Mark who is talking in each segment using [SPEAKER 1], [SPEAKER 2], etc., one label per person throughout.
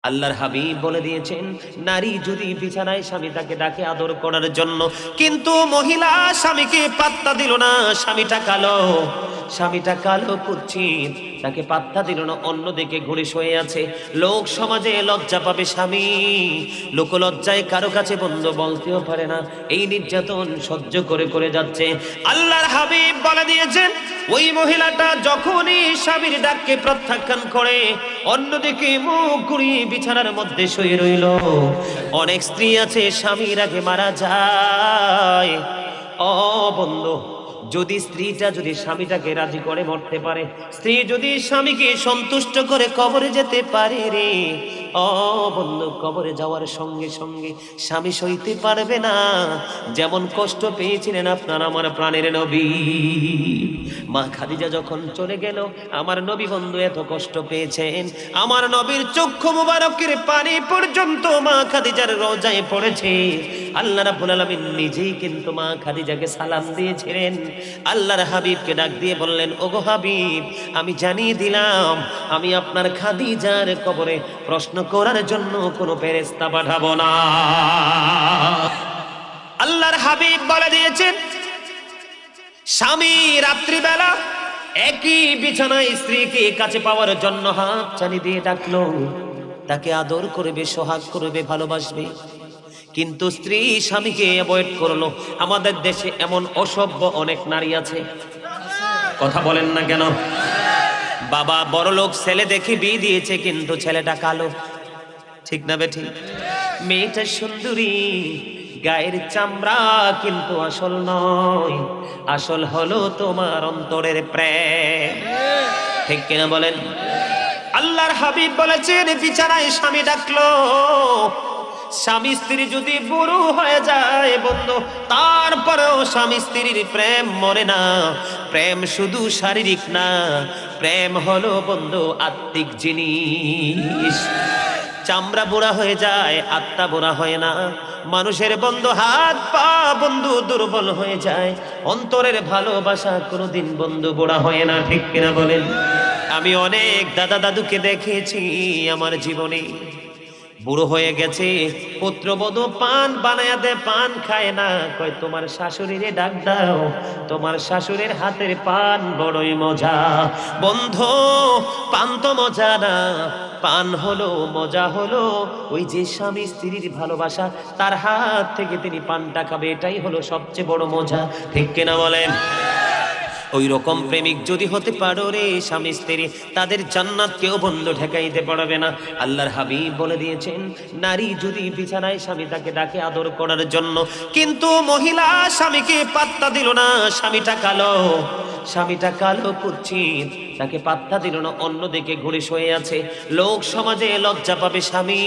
[SPEAKER 1] আল্লাহর হাবিব বলে দিয়েছেন, নারী যদি বিছানায় স্বামী তাকে ডাকে আদর করার জন্য, কিন্তু মহিলা স্বামীকে পাত্তা দিল না। স্বামীটা কালো কুৎসিত, তাকে পাত্তা দিল না, অন্যদিকে ঘুরে শুয়ে আছে। লোক সমাজে লজ্জা পাবে স্বামী, লোক লজ্জায় কারো কাছে বন্ধু বলতেও পারে না। এই নির্যাতন সহ্য করে করে যাচ্ছে। আল্লাহর হাবিব বলে দিয়েছেন, ওই মহিলাটা যখনই স্বামীর ডাককে প্রত্যাখ্যান করে অন্যদিকে মুখ ঘুরিয়ে বিছানার মধ্যে শুয়ে রইল। অনেক স্ত্রী আছে স্বামীর আগে মারা যায়। ও বন্ধু, যদি স্ত্রীটা যদি স্বামীটাকে রাজি করে মরতে পারে, স্ত্রী যদি স্বামীকে সন্তুষ্ট করে কবরে যেতে পারে রে, ও বন্ধু, কবরে যাওয়ার সঙ্গে সঙ্গে স্বামী সইতে পারবে না। যেমন কষ্ট পেয়েছিলেন আপনার আমার প্রাণের নবী মা খাদিজা যখন চলে গেল, আমার নবী বন্ধু এত কষ্ট পেয়েছেন। আমার নবীর চক্ষু মুবারকের পানি পর্যন্ত মা খাদিজার রোজায় পড়েছে। আল্লাহ রাব্বুল আলামিন নিজেই কিন্তু মা খাদিজাকে সালাম দিয়েছিলেন। আল্লাহর হাবিবকে ডাক দিয়ে বললেন, ওগো হাবিব, আমি জানিয়ে দিলাম আমি আপনার খাদিজার কবরে প্রশ্ন করার জন্য কোনো ফেরেশতা পাঠাবো না। আল্লাহর হাবিব বলে দিয়েছেন, স্বামী রাত্রিবেলা একই বিছানায় স্ত্রীকে কাছে পাওয়ার জন্য হাত চালি দিয়ে ডাকলো, তাকে আদর করবে, সোহাগ করবে, ভালোবাসবে, কিন্তু স্ত্রী স্বামীকে অ্যাভয়েড করলো। আমাদের দেশে এমন অসভ্য অনেক নারী আছে, কথা বলেন না কেন? বাবা বড়লোক ছেলে দেখে বিয়ে দিয়েছে, কিন্তু ছেলেটা কালো, ঠিক না বেঠিক? মেয়েটা সুন্দরী, গায়ের চামড়া, কিন্তু আসল নয়। আসল হলো তোমার অন্তরের প্রেম, ঠিক কিনা বলেন? আল্লাহর হাবিব বলেছেন, বিছানায় স্বামী ডাকলো, স্বামী স্ত্রী যদি বুড়ো হয়ে যায় বন্ধু, তারপরেও স্বামী স্ত্রীর প্রেম মরে না। প্রেম শুধু শারীরিক না, প্রেম হলো বন্ধু আত্মিক জিনিস। চামড়া বুড়া হয়ে যায়, আত্মা বুড়া হয় না। মানুষের বন্ধু হাত পা বন্ধু দুর্বল হয়ে যায়, অন্তরের ভালোবাসা কোনোদিন বন্ধু বুড়া হয় না, ঠিক কিনা বলেন? আমি অনেক দাদা দাদুকে দেখেছি আমার জীবনে, বুড়ো হয়ে গেছে, পুত্রবধূ পান বানায়া দে, পান খায় না, কয় তোমার শাশুড়িরে ডাক দাও, তোমার শাশুড়ির হাতের পান বড়ই মজা। বন্ধু, পান তো মজা না, পান হলো মজা হলো ওই যে স্বামী স্ত্রীর ভালোবাসা, তার হাত থেকে তিনি পানটা খাবে, এটাই হলো সবচেয়ে বড় মজা, ঠিক কিনা বলেন? ওই রকম প্রেমিক যদি হতে পারো রে স্বামী স্ত্রী, তাদের জান্নাত কেউ বন্ধ ঠেকাইতে পারবে না। আল্লাহর হাবিব বলে দিয়েছেন, নারী যদি বিছানায় স্বামী তাকে ডাকে আদর করার জন্য, কিন্তু মহিলা স্বামীকে পাত্তা দিল না। স্বামীটা কালো কুৎসিত, তাকে পাত্তা দিল না, অন্যদিকে ঘুরে শুয়ে আছে। লোক সমাজে লজ্জা পাবে স্বামী,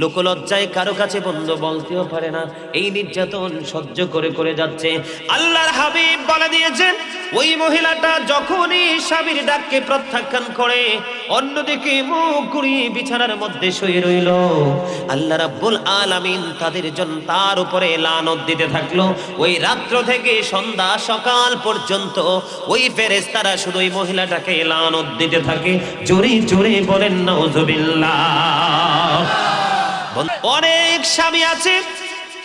[SPEAKER 1] লোক লজ্জায় কারো কাছে বন্ধু বলতেও পারে না। এই নির্যাতন সহ্য করে করে যাচ্ছে। আল্লাহর হাবিব বলে দিয়েছেন, ওই মহিলাটা যখনই স্বামীর ডাককে প্রত্যাখ্যান করে অন্যদিকে মুখ ঘুরিয়ে বিছানার মধ্যে শুয়ে রইল, আল্লাহ রাব্বুল আলামিন তাদের জন্য তার উপরে লানত দিতে থাকলো। ওই রাত্র থেকে সন্ধ্যা সকাল পর্যন্ত ওই ফেরেশতারা শুধু ওই মহিলাটাকে লানত দিতে থাকে। জোরে জোরে বলেন নাউজুবিল্লাহ। অনেক স্বামী আছে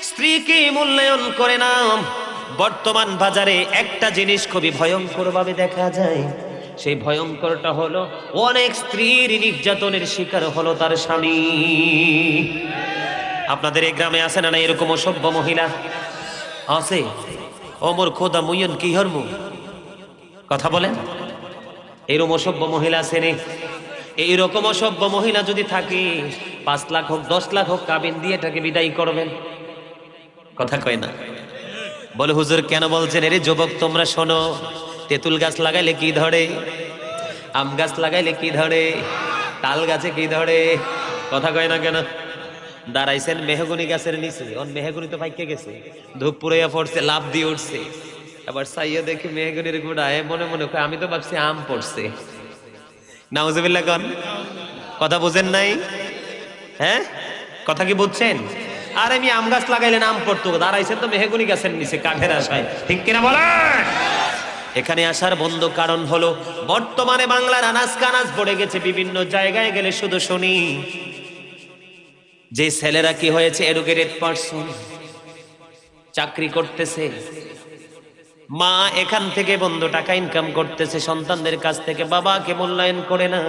[SPEAKER 1] স্ত্রীকে মূল্যায়ন করে না। বর্তমান বাজারে একটা জিনিস খুবই ভয়ঙ্কর ভাবে দেখা যায়, সেই ভয়ঙ্করটা হলো অনেক স্ত্রীর নির্যাতনের শিকার হলো তার স্বামী। আপনাদের এই গ্রামে আছে না এরকম অসভ্য মহিলা? আছে। ওমর খোদা মুইয়ন কি হরমু, কথা বলেন। এরকম অসভ্য মহিলা আছে রে? এইরকম অসভ্য মহিলা যদি থাকে, 5 লাখ হোক 10 লাখ হোক কাবিন দিয়ে এটাকে বিদায় করবেন, কথা কয় না? বলে হুজুর কেন বলছেন? এরে যুবক তোমরা শোনো, তেঁতুল গাছ লাগাইলে কি ধরে, আম গাছ লাগাইলে কি ধরে, তাল গাছে কি ধরে, কথা কয় না কেন? দাঁড়াইছেন মেহগনি গাছের নিচে, ওর মেহগনি তো পাইকে গেছে, ধূপ পুড়াইয়া পড়ছে, লাভ দিয়ে উঠছে। আবার সাইয়া দেখি মেহগনির গুড়ায়, মনে মনে কয় আমি তো ভাবছি আম পড়ছে। নাউজুবিল্লাহ কন, কথা বুঝেন নাই? হ্যাঁ, কথা কি বুঝছেন? আর আমি আম গাছ লাগাইলে আম পড়তো, দাঁড়াইছেন তো মেহগনি গাছের নিচে কাঠের আশায়, ঠিক কিনা বলেন? এখানে আসার বন্ধ কারণ হলো বর্তমানে বাংলার আনাজ কানাজ পড়ে গেছে। বিভিন্ন জায়গায় গেলে শুধু শুনি যে ছেলেরা কি হয়েছে এডুকেটেড পারসন, চাকরি করতেছে, মা এখান থেকে বন্ধু টাকা ইনকাম করতেছে সন্তানদের কাছ থেকে, বাবাকে মূল্যায়ন করে না।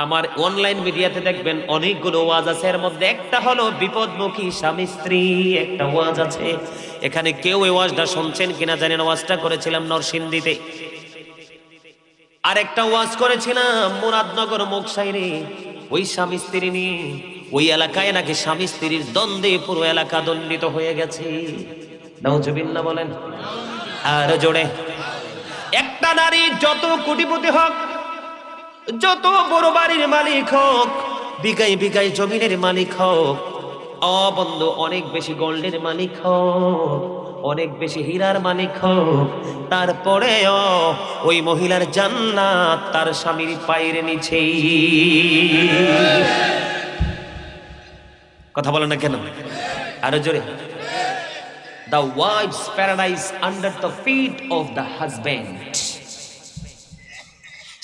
[SPEAKER 1] আমার অনলাইন মিডিয়াতে দেখবেন অনেকগুলো ওয়াজ আছে, এর মধ্যে একটা হলো বিপদমুখী স্বামী স্ত্রী, একটা ওয়াজ আছে। এখানে কেউ এই ওয়াজটা শুনছেন কিনা জানেন? ওয়াজটা করেছিলাম নরসিংদীতে, আর একটা ওয়াজ করেছিলাম মুরাদনগর মুকসাইরে। ওই স্বামী স্ত্রী নিয়ে ওই এলাকায় নাকি স্বামী স্ত্রীর দ্বন্দ্বে পুরো এলাকা দণ্ডিত হয়ে গেছে। নাউজুবিল্লাহ বলেন আর জোরে। একটা নারী যত কোটিপতি হোক, যত বড় বাড়ির মালিক হোক, বিঘায় বিঘায় জমিনের মালিক হোক, বন্ধু অনেক বেশি গোল্ডের মালিক হোক, অনেক বেশি হীরার মালিক হোক, তারপরেও ওই মহিলার জান্নাত তার স্বামীর পায়ের নিচেই। কথা বলে না কেন? আরো জোরে। The wife's paradise under the feet of the husband.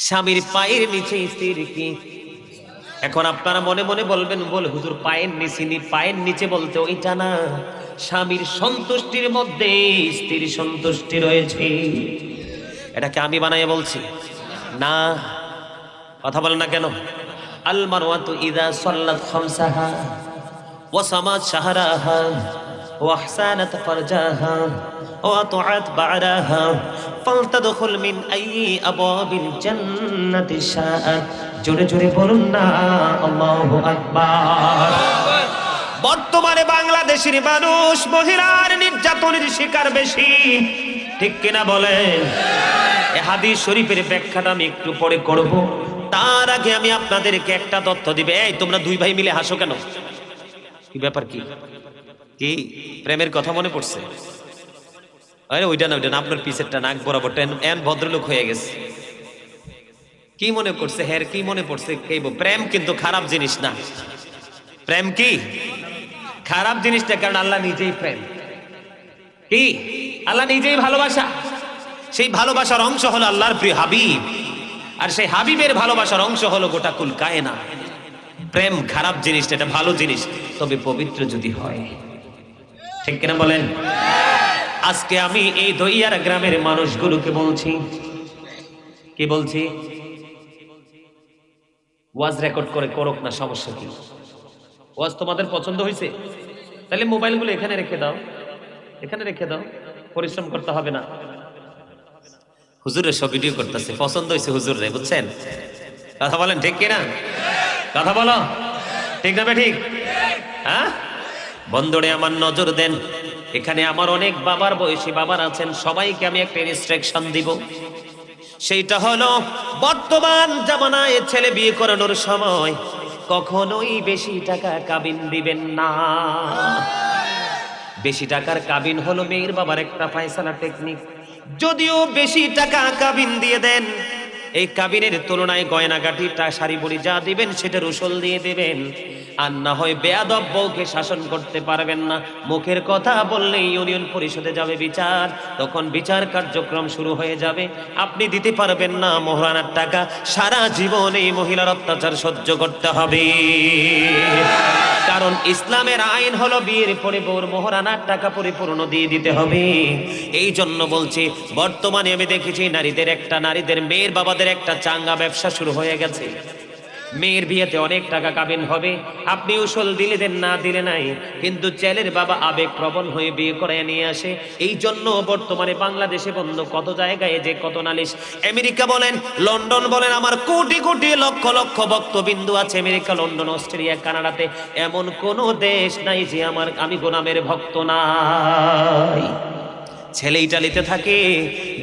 [SPEAKER 1] স্বামীর পায়ের নিচে স্ত্রীর কি? এখন আপনারা মনে মনে বলবেন, বল হুজুর পায়ের নিচে, পায়ের নিচে বলতে ওইটা না, স্বামীর সন্তুষ্টির মধ্যে স্ত্রীর সন্তুষ্টি রয়েছে। এটাকে আমি বানাই বলছি না? কথা বলেন না কেন? আল মারওয়াতু ইযা সাল্লাত খামসাহা ওয়া সামাত শাহরাহা ওয়া আহসানাত ফারজাহা ওয়া আতাআত বা'রাহা ফালতাদখুল মিন আইয়ি আবওয়াবিল জান্নাতি শাআত। জোরে জোরে বলুন না আল্লাহু আকবার। বর্তমানে বাংলাদেশের মানুষ মহিলার নির্যাতনের শিকার বেশি, ঠিক কিনা বলেন? এই হাদিস শরীফের ব্যাখ্যাটা আমি একটু পরে করব, তার আগে আমি আপনাদেরকে একটা তথ্য দিবে। এই তোমরা দুই ভাই মিলে হাসো কেন? কি ব্যাপার? কি কি প্রেমের কথা মনে পড়ছে? আরে ওইটা না, ওইটা না, আপনার পিছেরটা নাক বরাবর এন ভদ্রলোক হয়ে গেছে। কি মনে করছে? হ্যাঁ কি মনে পড়ছে? প্রেম কিন্তু খারাপ জিনিস না। প্রেম কি খারাপ জিনিসটা? কারণ আল্লাহ নিজেই প্রেম। কি? আল্লাহ নিজেই ভালোবাসা। সেই ভালোবাসার অংশ হলো আল্লাহর প্রিয় হাবিব, আর সেই হাবিবের ভালোবাসার অংশ হলো গোটা কুল কায়না। প্রেম খারাপ জিনিস, এটা ভালো জিনিস, তবে পবিত্র যদি হয়। ঠিক কিনা বলেন? আজকে আমি এই দইয়ার গ্রামের মানুষগুলোকে বলছি, কি বলছি? ওয়াজ রেকর্ড করে করুক না, সমস্যা কি? ওয়াজ তোমাদের পছন্দ হয়েছে? তাহলে মোবাইলগুলো এখানে রেখে দাও, এখানে রেখে দাও, পরিশ্রম করতে হবে না। হুজুরের সব ভিডিও করতেছে, পছন্দ হয়েছে হুজুর রে, বুঝছেন? কথা বলেন ঠিক কিনা? কথা বলো ঠিক না? ঠিক। হ্যাঁ বন্ধুরে আমার নজর দেন, এখানে আমার অনেক বাবার বয়সী বাবার আছেন, সবাইকে আমি একটা ইনস্ট্রাকশন দিব। সেইটা হলো বর্তমান জামানায় ছেলে বিয়ে করানোর সময় কখনোই বেশি টাকা কাবিন দিবেন না। বেশি টাকার কাবিন হলো মেয়ের বাবার একটা ফায়সালা টেকনিক। যদিও বেশি টাকা কাবিন দিয়ে দেন, এই কাবিনের তুলনায় গয়নাগাটিটা শাড়ি বড়ি যা দিবেন সেটার উসল দিয়ে দেবেন, আর না হয় বেয়াদব বউকে শাসন করতে পারবেন না। মুখের কথা বললে ইউনিয়ন পরিষদে যাবে বিচার, তখন বিচার কার্যক্রম শুরু হয়ে যাবে, আপনি দিতে পারবেন না মোহরানার টাকা। সারা জীবন এই মহিলার অত্যাচার সহ্য করতে হবে, কারণ ইসলামের আইন হলো বিয়ের পরে বউর মোহরানার টাকা পরিপূর্ণ দিয়ে দিতে হবে। এই জন্য বলছি, বর্তমানে আমি দেখেছি নারীদের মেয়ের বাবাদের একটা চাঙ্গা ব্যবসা শুরু হয়ে গেছে। মেয়ের বিয়েতে অনেক টাকা কাবিন হবে, আপনি উসল দিলে দেন না দিলে নাই, কিন্তু ছেলের বাবা আবেগ প্রবণ হয়ে বিয়ে করে নিয়ে আসে। এই জন্য বর্তমানে বাংলাদেশে বন্ধ, কত জায়গায় যে কত নালিশ। আমেরিকা বলেন, লন্ডন বলেন, আমার কোটি কোটি লক্ষ লক্ষ ভক্তবিন্দু আছে আমেরিকা, লন্ডন, অস্ট্রেলিয়া, কানাডাতে। এমন কোন দেশ নাই যে আমি গোলামের ভক্ত নাই। ছেলে ইটালিতে থাকে,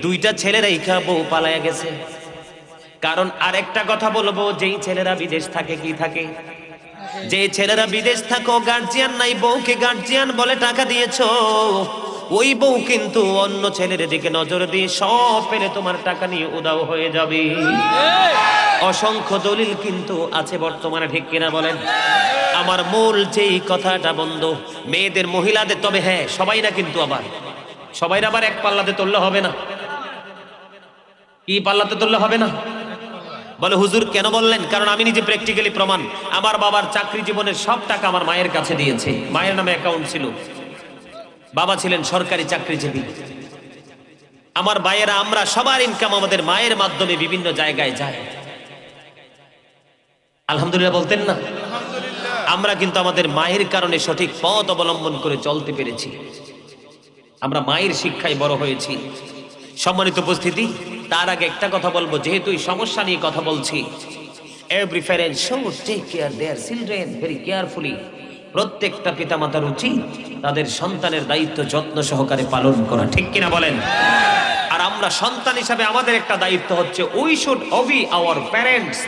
[SPEAKER 1] দুইটা ছেলের রেখা বউ পালায়া গেছে। কারণ আরেকটা কথা বলবো, যেই ছেলেরা বিদেশ থাকে কি থাকে, যে ছেলেরা বিদেশ থাকো গার্জিয়ান নাই, বউকে গার্জিয়ান বলে টাকা দিয়েছো, ওই বউ কিন্তু অন্য ছেলের দিকে নজর দিয়ে সব পেলে তোমার টাকা নিয়ে উদাও হয়ে যাবে। অসংখ্য দলিল কিন্তু আছে বর্তমানে, ঠিক কিনা বলেন? আমার মূল যেই কথাটা বন্ধু, মেয়েদের মহিলাদের, তবে হ্যাঁ সবাই না, কিন্তু আবার সবাই আবার এক পাল্লাতে তুললে হবে না। কি পাল্লাতে তুললে হবে না? বলে হুজুর কেন বললেন? কারণ আমি নিজে প্র্যাকটিক্যালি প্রমাণ। আমার বাবার চাকরি জীবনের সব টাকা আমার মায়ের কাছে দিয়েছে, মায়ের নামে অ্যাকাউন্ট ছিল, বাবা ছিলেন সরকারি চাকরিজীবী। আমার ভাইয়েরা আমরা সবার ইনকাম আমাদের মায়ের মাধ্যমে বিভিন্ন জায়গায় যায়। আলহামদুলিল্লাহ বলতেন না? আমরা কিন্তু আমাদের মায়ের কারণে সঠিক পথ অবলম্বন করে চলতে পেরেছি, আমরা মায়ের শিক্ষায় বড় হয়েছি। সম্মানিত উপস্থিতি, তার আগে একটা কথা বলবো, যেহেতু এই সমস্যা নিয়ে কথা বলছি, every parent should take care their children very carefully. প্রত্যেকটা পিতামাতার উচিত তাদের সন্তানের দায়িত্ব যত্ন সহকারে পালন করা, ঠিক কিনা বলেন? আর আমরা সন্তান হিসাবে আমাদের একটা দায়িত্ব হচ্ছে we should Obi our parents,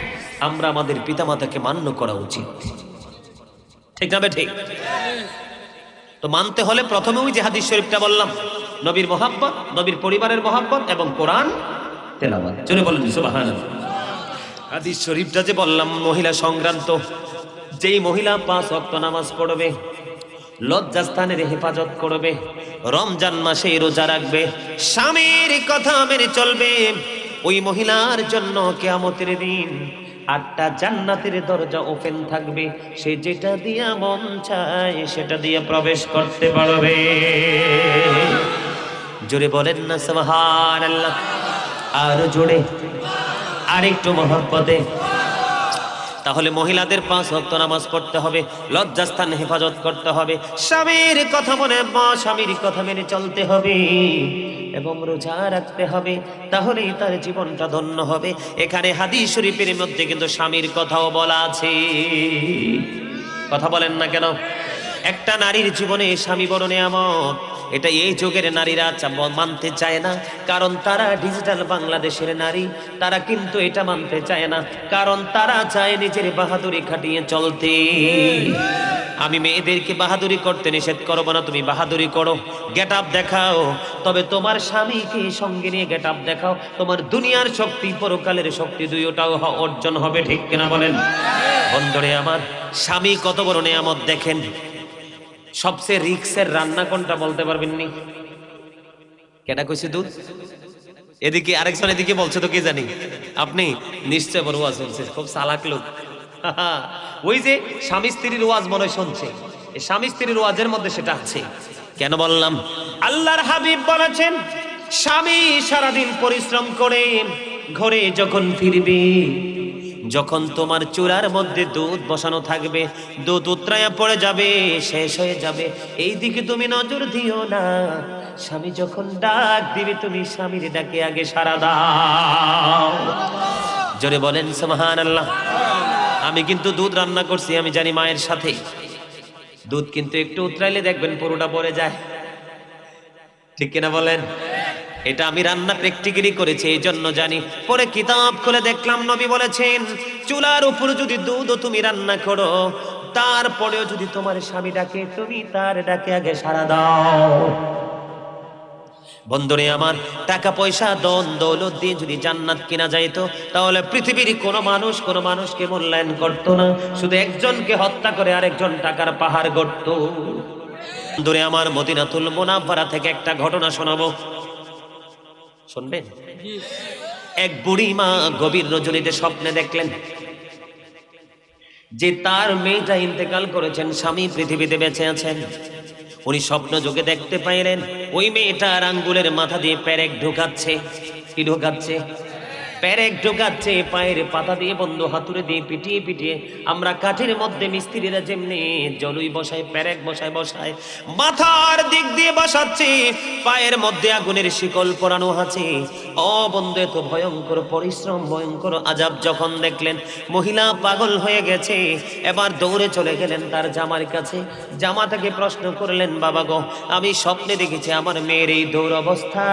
[SPEAKER 1] আমরা আমাদের পিতামাতাকে মান্য করা উচিত, ঠিক না ঠিক? তো মানতে হলে প্রথমে ওই যে হাদিস শরীফটা বললাম, নবীর মহাব্বত, নবীর পরিবারের মহাব্বত এবং কোরআন তেলাওয়াত। জোরে বলেন সুবহানাল্লাহ। হাদিস শরীফটা যে বললাম মহিলা সংক্রান্ত, যেই মহিলা 5 ওয়াক্ত নামাজ পড়বে, লজ্জাস্থানের হেফাজত করবে, রমজান মাসে রোজা রাখবে, স্বামীর কথা মেনে চলবে, ওই মহিলার জন্য কিয়ামতের দিন 8টা জান্নাতের দরজা ওপেন থাকবে, সে যেটা দিয়া মন চায় সেটা দিয়ে প্রবেশ করতে পারবে। জোরে বলেন না সুবহানাল্লাহ। আর জোরে, আর একটু মহব্বতে। তাহলে মহিলাদের 5 ওয়াক্ত নামাজ পড়তে হবে, লজ্জাস্থান হেফাজত করতে হবে, স্বামীর কথা মনে স্বামীর কথা মেনে চলতে হবে এবং রোজা রাখতে হবে, তাহলেই তার জীবনটা ধন্য হবে। এখানে হাদিস শরীফের মধ্যে কিন্তু স্বামীর কথাও বলা আছে। কথা বলেন না কেন? একটা নারীর জীবনে স্বামী বড় নিয়ামত। এটা এই যুগের নারীরা মানতে চায় না, কারণ তারা ডিজিটাল বাংলাদেশের নারী, তারা কিন্তু এটা মানতে চায় না, কারণ তারা চায় নিজের বাহাদুরি খাটিয়ে চলতে। আমি মেয়েদেরকে বাহাদুরি করতে নিষেধ করবো না, তুমি বাহাদুরি করো, গেট আপ দেখাও, তবে তোমার স্বামীকে সঙ্গে নিয়ে গেট আপ দেখাও, তোমার দুনিয়ার শক্তি পরকালের শক্তি দুইটাও অর্জন হবে, ঠিক কিনা বলেন? বন্ধুরে আমার, স্বামী কত বড় নিয়ামত দেখেন। সবচেয়ে রিক্সের রান্না কোনটা বলতে পারবেন নি? কেটা কইছে দুধ, এদিকে আরেকজন এদিকে বলছে তো কে জানি, আপনি নিশ্চয় বড় ওয়াজ শুনছে, খুব চালাক লোক। ওই যে স্বামী স্ত্রীর ওয়াজ মনে শুনছে, এই স্বামী স্ত্রীর ওয়াজের মধ্যে সেটা আছে। কেন বললাম? আল্লাহর হাবিব বলেছেন, স্বামী সারাদিন পরিশ্রম করে ঘরে যখন ফিরবে, যখন তোমার চূড়ার মধ্যে দুধ বসানো থাকবে, দুধ উতরায়া পড়ে যাবে, শেষ হয়ে যাবে, এই দিকে তুমি নজর দিও না। স্বামী যখন ডাক দিবে, তুমি স্বামীর ডাকে আগে সাড়া দাও। জোরে বলেন সুবহানাল্লাহ। আমি কিন্তু দুধ রান্না করছি, আমি জানি মায়ের সাথে দুধ কিন্তু একটু উতরাইলে দেখবেন পুরোটা পড়ে যায়, ঠিক কিনা বলেন? এটা আমি রান্না প্র্যাকটিক্যালি করেছি, এই জন্য জানি। পরে কিতাব খুলে দেখলাম নবী বলেছেন, চুলার উপর যদি দুধও তুমি রান্না করো, তারপরেও যদি তোমার স্বামী ডাকে, তুমি তার ডাকে আগে সাড়া দাও। বন্ধুরে আমার, টাকা পয়সা ধন দৌলত দিয়ে যদি জান্নাত কিনা যাইতো, তাহলে পৃথিবীর কোনো মানুষকে মূল্যায়ন করতো না, শুধু একজনকে হত্যা করে আরেকজন টাকার পাহাড় গড়ত। বন্ধুরে আমার, মদিনাতুল মুনাওয়ারা থেকে একটা ঘটনা শোনাবো, শুনবেন? এক বুড়ি মা গভীর রজনীতে স্বপ্নে দেখলেন যে তার মেয়েটা ইন্তেকাল করেছেন, স্বামী পৃথিবীতে বেঁচে আছেন। উনি স্বপ্ন যোগে দেখতে পাইলেন ওই মেয়েটার আঙ্গুলের মাথা দিয়ে পেরেক ঢোকাচ্ছে। কি ঢোকাচ্ছে? পেরেক ঢোকাচ্ছে। পায়ের পাতা দিয়ে, বন্ধু হাতুড়ে দিয়ে পিটিয়ে পিটিয়ে, আমরা কাঠের মধ্যে মিস্ত্রিরা যেমনি জলুই বসায়, পেরেক বসায় মাথার দিক দিয়ে বসাচ্ছে, পায়ের মধ্যে আগুনের শিকল পরানো আছে। ও বন্ধু, এত ভয়ঙ্কর পরিশ্রম, ভয়ঙ্কর আযাব যখন দেখলেন, মহিলা পাগল হয়ে গেছে। এবার দৌড়ে চলে গেলেন তার জামার কাছে, জামাটাকে প্রশ্ন করলেন, বাবা গো, আমি স্বপ্নে দেখেছি আমার মেয়ের এই দৌড় অবস্থা।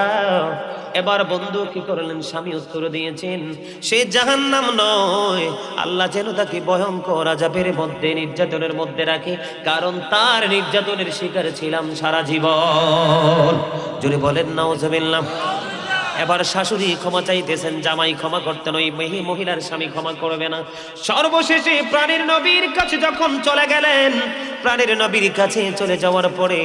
[SPEAKER 1] এবার বন্ধু কি করলেন? স্বামী উত্তর দিয়েছেন, সে জাহান্নাম নয়, আল্লাহ যেন তাকে ভয়ঙ্কর আযাবের মধ্যে, নির্যাতনের মধ্যে রাখে, কারণ তার নির্যাতনের শিকার ছিলাম সারা জীবন। জোরে বলেন নাউজুবিল্লাহ। এবার শাশুড়ি ক্ষমা চাইতেছেন, জামাই ক্ষমা করতেন, ওই মহিলার স্বামী ক্ষমা করবে না। সর্বশেষে প্রাণের নবীর কাছে যখন চলে গেলেন, প্রাণের নবীর কাছে চলে যাওয়ার পরে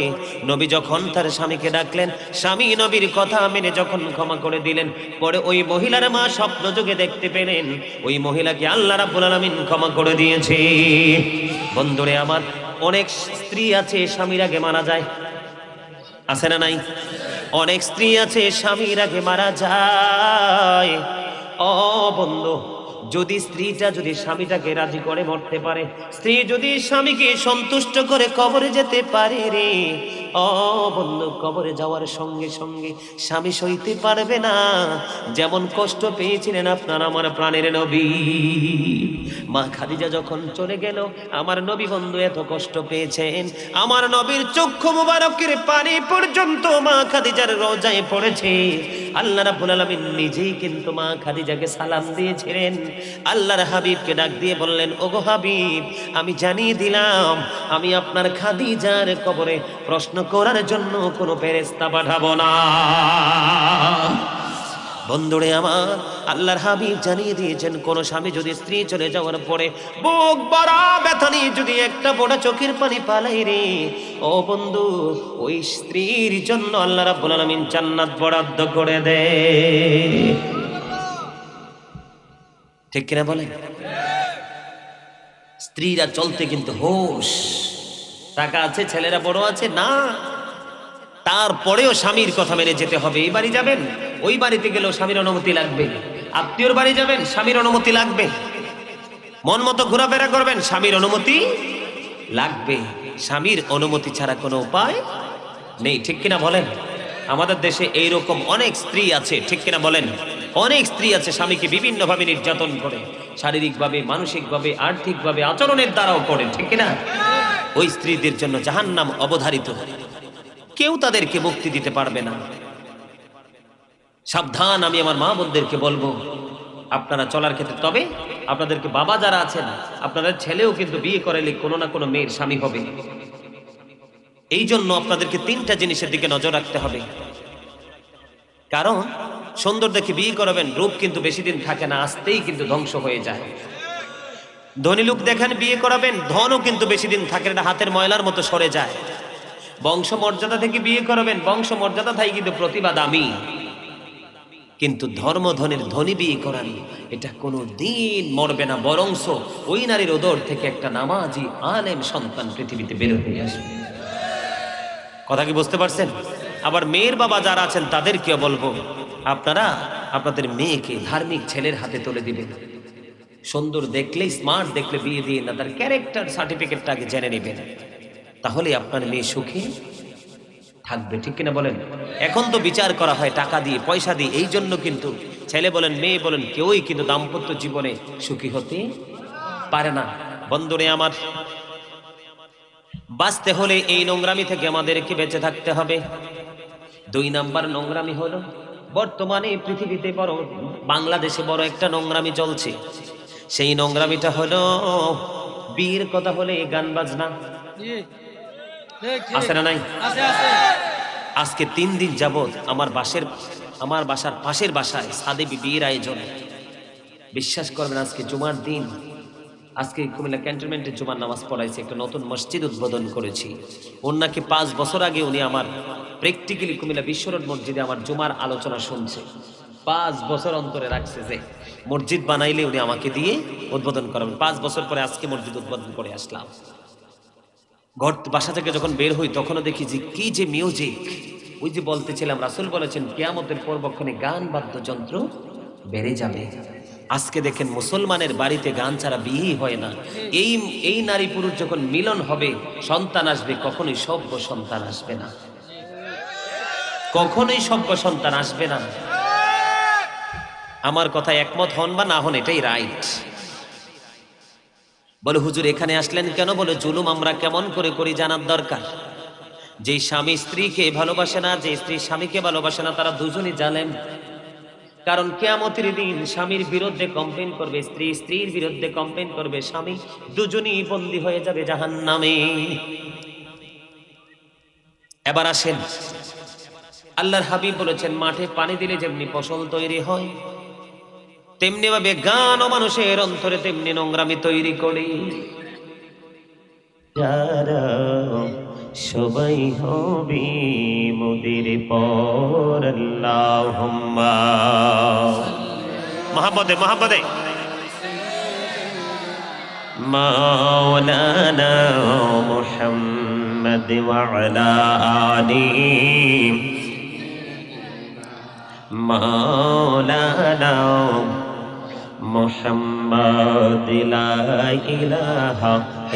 [SPEAKER 1] নবী যখন তার স্বামীকে ডাকলেন, স্বামী নবীর কথা মেনে যখন ক্ষমা করে দিলেন, পরে ওই মহিলার মা স্বপ্ন যোগে দেখতে পেলেন ওই মহিলাকে আল্লাহ রাব্বুল আলামিন ক্ষমা করে দিয়েছে। বন্ধুরে আমার, অনেক স্ত্রী আছে স্বামীর আগে মারা যায়, আছে না নাই? অনেক স্ত্রী আছে স্বামীর আগে মারা যায়। ও বন্ধু, যদি স্ত্রীটা যদি স্বামীটাকে রাজি করে মরতে পারে, স্ত্রী যদি স্বামীকে সন্তুষ্ট করে কবরে যেতে পারে রে, ও বন্ধু, কবরে যাওয়ার সঙ্গে সঙ্গে স্বামী সইতে পারবে না যেমন কষ্ট পেয়েছিলেন আপনার আমার প্রাণের নবী। মা খাদিজা যখন চলে গেল, আমার নবী বন্ধু এত কষ্ট পেয়েছেন, আমার নবীর চক্ষু মুবারকের পানি পর্যন্ত মা খাদিজার রোজায় পড়েছে। আল্লাহ রাব্বুল আলামিন নিজেই কিন্তু মা খাদিজাকে সালাম দিয়েছিলেন। আল্লাহর হাবিবকে ডাক দিয়ে বললেন, ওগো হাবিব, আমি জানিয়ে দিলাম আমি আপনার খাদিজার কবরে প্রশ্ন করার জন্য কোনো ফেরেশতা পাঠাবো না। বন্ধুরে আমার, আল্লাহর হাবিব জানিয়ে দিয়েছেন কোন স্বামী যদি স্ত্রী চলে যাওয়ার পরে বুক ভরা ব্যথা নিয়ে যদি একটা বড় চোখের পানি পালাই রে, ও বন্ধু, ওই স্ত্রীর জন্য আল্লাহ রাব্বুল আলামিন জান্নাত বরাদ্দ করে দেয়। ঠিক কিনা বলেন? স্ত্রীরা চলতে কিন্তু হোশ, টাকা আছে, ছেলেরা বড় আছে না, তারপরেও স্বামীর কথা মেনে যেতে হবে। এই বাড়ি যাবেন, ওই বাড়িতে গেলেও স্বামীর অনুমতি লাগবে। আত্মীয়র বাড়ি যাবেন, স্বামীর অনুমতি লাগবে। মন মতো ঘোরাফেরা করবেন, স্বামীর অনুমতি লাগবে। স্বামীর অনুমতি ছাড়া কোনো উপায় নেই। ঠিক কিনা বলেন? আমাদের দেশে এইরকম অনেক স্ত্রী আছে, ঠিক কিনা বলেন? অনেক স্ত্রী আছে স্বামীকে বিভিন্নভাবে নির্যাতন করে, শারীরিকভাবে, মানসিকভাবে, আর্থিকভাবে, আচরণের দ্বারাও করে, ঠিক কিনা? ওই স্ত্রীদের জন্য জাহান্নাম অবধারিত, কেউ তাদেরকে মুক্তি দিতে পারবে না। সাবধান, আমি আমার মা বোনদেরকে বলবো আপনারা চলার ক্ষেত্রে, তবে আপনাদেরকে বাবা যারা আছেন, আপনাদের ছেলেও কিন্তু বিয়ে করালে কোনো না কোনো মেয়ের স্বামী হবে। এই জন্য আপনাদেরকে তিনটা জিনিসের দিকে নজর রাখতে হবে। কারণ সুন্দর দেখে বিয়ে করাবেন, রূপ কিন্তু বেশি দিন থাকে না, আসতেই কিন্তু ধ্বংস হয়ে যায়। ধনী লোক দেখেন বিয়ে করাবেন, ধনও কিন্তু বেশি দিন থাকে না, হাতের ময়লার মতো সরে যায়। বংশ মর্যাদা থেকে বিয়ে করাবেন, বংশ মর্যাদা থাকে কিন্তু প্রতিভা দামি। কিন্তু ধর্ম ধনের ধনী বিয়ে করান, এটা কোনো দিন মরবে না, বরংস ওই নারীর ওদর থেকে একটা নামাজি আলেম সন্তান পৃথিবীতে বের হয়ে আসবে। কথা কি বুঝতে পারছেন? আবার মেয়ের বাবা যারা আছেন তাদেরকেও বলবো, আপনারা আপনাদের মেয়েকে ধার্মিক ছেলের হাতে তুলে দিবেন। সুন্দর দেখলে, স্মার্ট দেখলে বিয়ে দিয়ে না, তার ক্যারেক্টার সার্টিফিকেটটা আগে জেনে নেবেন, তাহলে আপনার মেয়ে সুখী থাকবে। ঠিক কিনা বলেন? এখন তো বিচার করা হয় টাকা দিয়ে, পয়সা দিয়ে, এই জন্য কিন্তু ছেলে বলেন মেয়ে বলেন কেউই কিন্তু দাম্পত্য জীবনে সুখী হতে পারে না। বন্ধুরে আমার, বাঁচতে হলে এই নোংরামি থেকে আমাদেরকে বেঁচে থাকতে হবে। 2 নাম্বার নোংরামি হলো, বর্তমানে পৃথিবীতে বড়, বাংলাদেশে বড় একটা নোংরামি চলছে। সেই নোংরামিটা হলো বিয়ের কথা হলে গান বাজনা। আছে না নাই? আজকে 3 দিন যাবত আমার বাসার পাশের বাসায় সাদে বিয়ের আয়োজন। বিশ্বাস করবেন, আজকে জুমার দিন, আজকে কুমিল্লা ক্যান্টনমেন্টে জুমার নামাজ পড়াইছে, একটা নতুন মসজিদ উদ্বোধন করেছি। ওর নাকি 5 বছর আগে উনি আমার প্র্যাকটিক্যালি কুমিল্লা বিশ্ব রোড মসজিদে আমার জুমার আলোচনা শুনছে। 5 বছর অন্তরে রাখছে যে মসজিদ বানাইলে উনি আমাকে দিয়ে উদ্বোধন করাবেন। 5 বছর পরে আজকে মসজিদ উদ্বোধন করে আসলাম। বাসা থেকে যখন বের হই তখনও দেখি যে কি যে মিউজিক। ওই যে বলতেছিলাম, রাসূল বলেছেন কিয়ামতের পূর্বক্ষণে গান বাদ্যযন্ত্র বেড়ে যাবে। আজকে দেখেন মুসলমানের বাড়িতে গান ছাড়া বিয়েই হয় না। এই নারী পুরুষ যখন মিলন হবে, সন্তান আসবে, কখনোই সভ্য সন্তান আসবে না, কখনোই সভ্য সন্তান আসবে না। আমার কথা একমত হন বা না হন, এটাই রাইট। বলে হুজুর এখানে আসলেন কেন? বলে জুলুম আমরা কেমন করে করি জানার দরকার। যে স্বামী স্ত্রীকে ভালোবাসে না, যে স্ত্রী স্বামীকে ভালোবাসে না, তারা দুজনই জালেম। কারণ কিয়ামতের দিন স্বামীর বিরুদ্ধে কমপ্লেন করবে স্ত্রী, স্ত্রীর বিরুদ্ধে কমপ্লেন করবে স্বামী, দুজনই বন্দী হয়ে যাবে জাহান্নামে। এবার আসেন, আল্লাহর হাবিব বলেছেন মাঠে পানি দিলে যেমনি ফসল তৈরি হয়, তেমনি ভাবে গান ও মানুষের অন্তরে তেমনি নোংরামি তৈরি করে। যারা সবাই হবে মোদের পর আল্লাহুম্মা মহাব্বতে মহাব্বতে মাওলানা মুহাম্মদ ওয়া আলা আলিহি মাওলানা মুহাম্মদ লা ইলাহা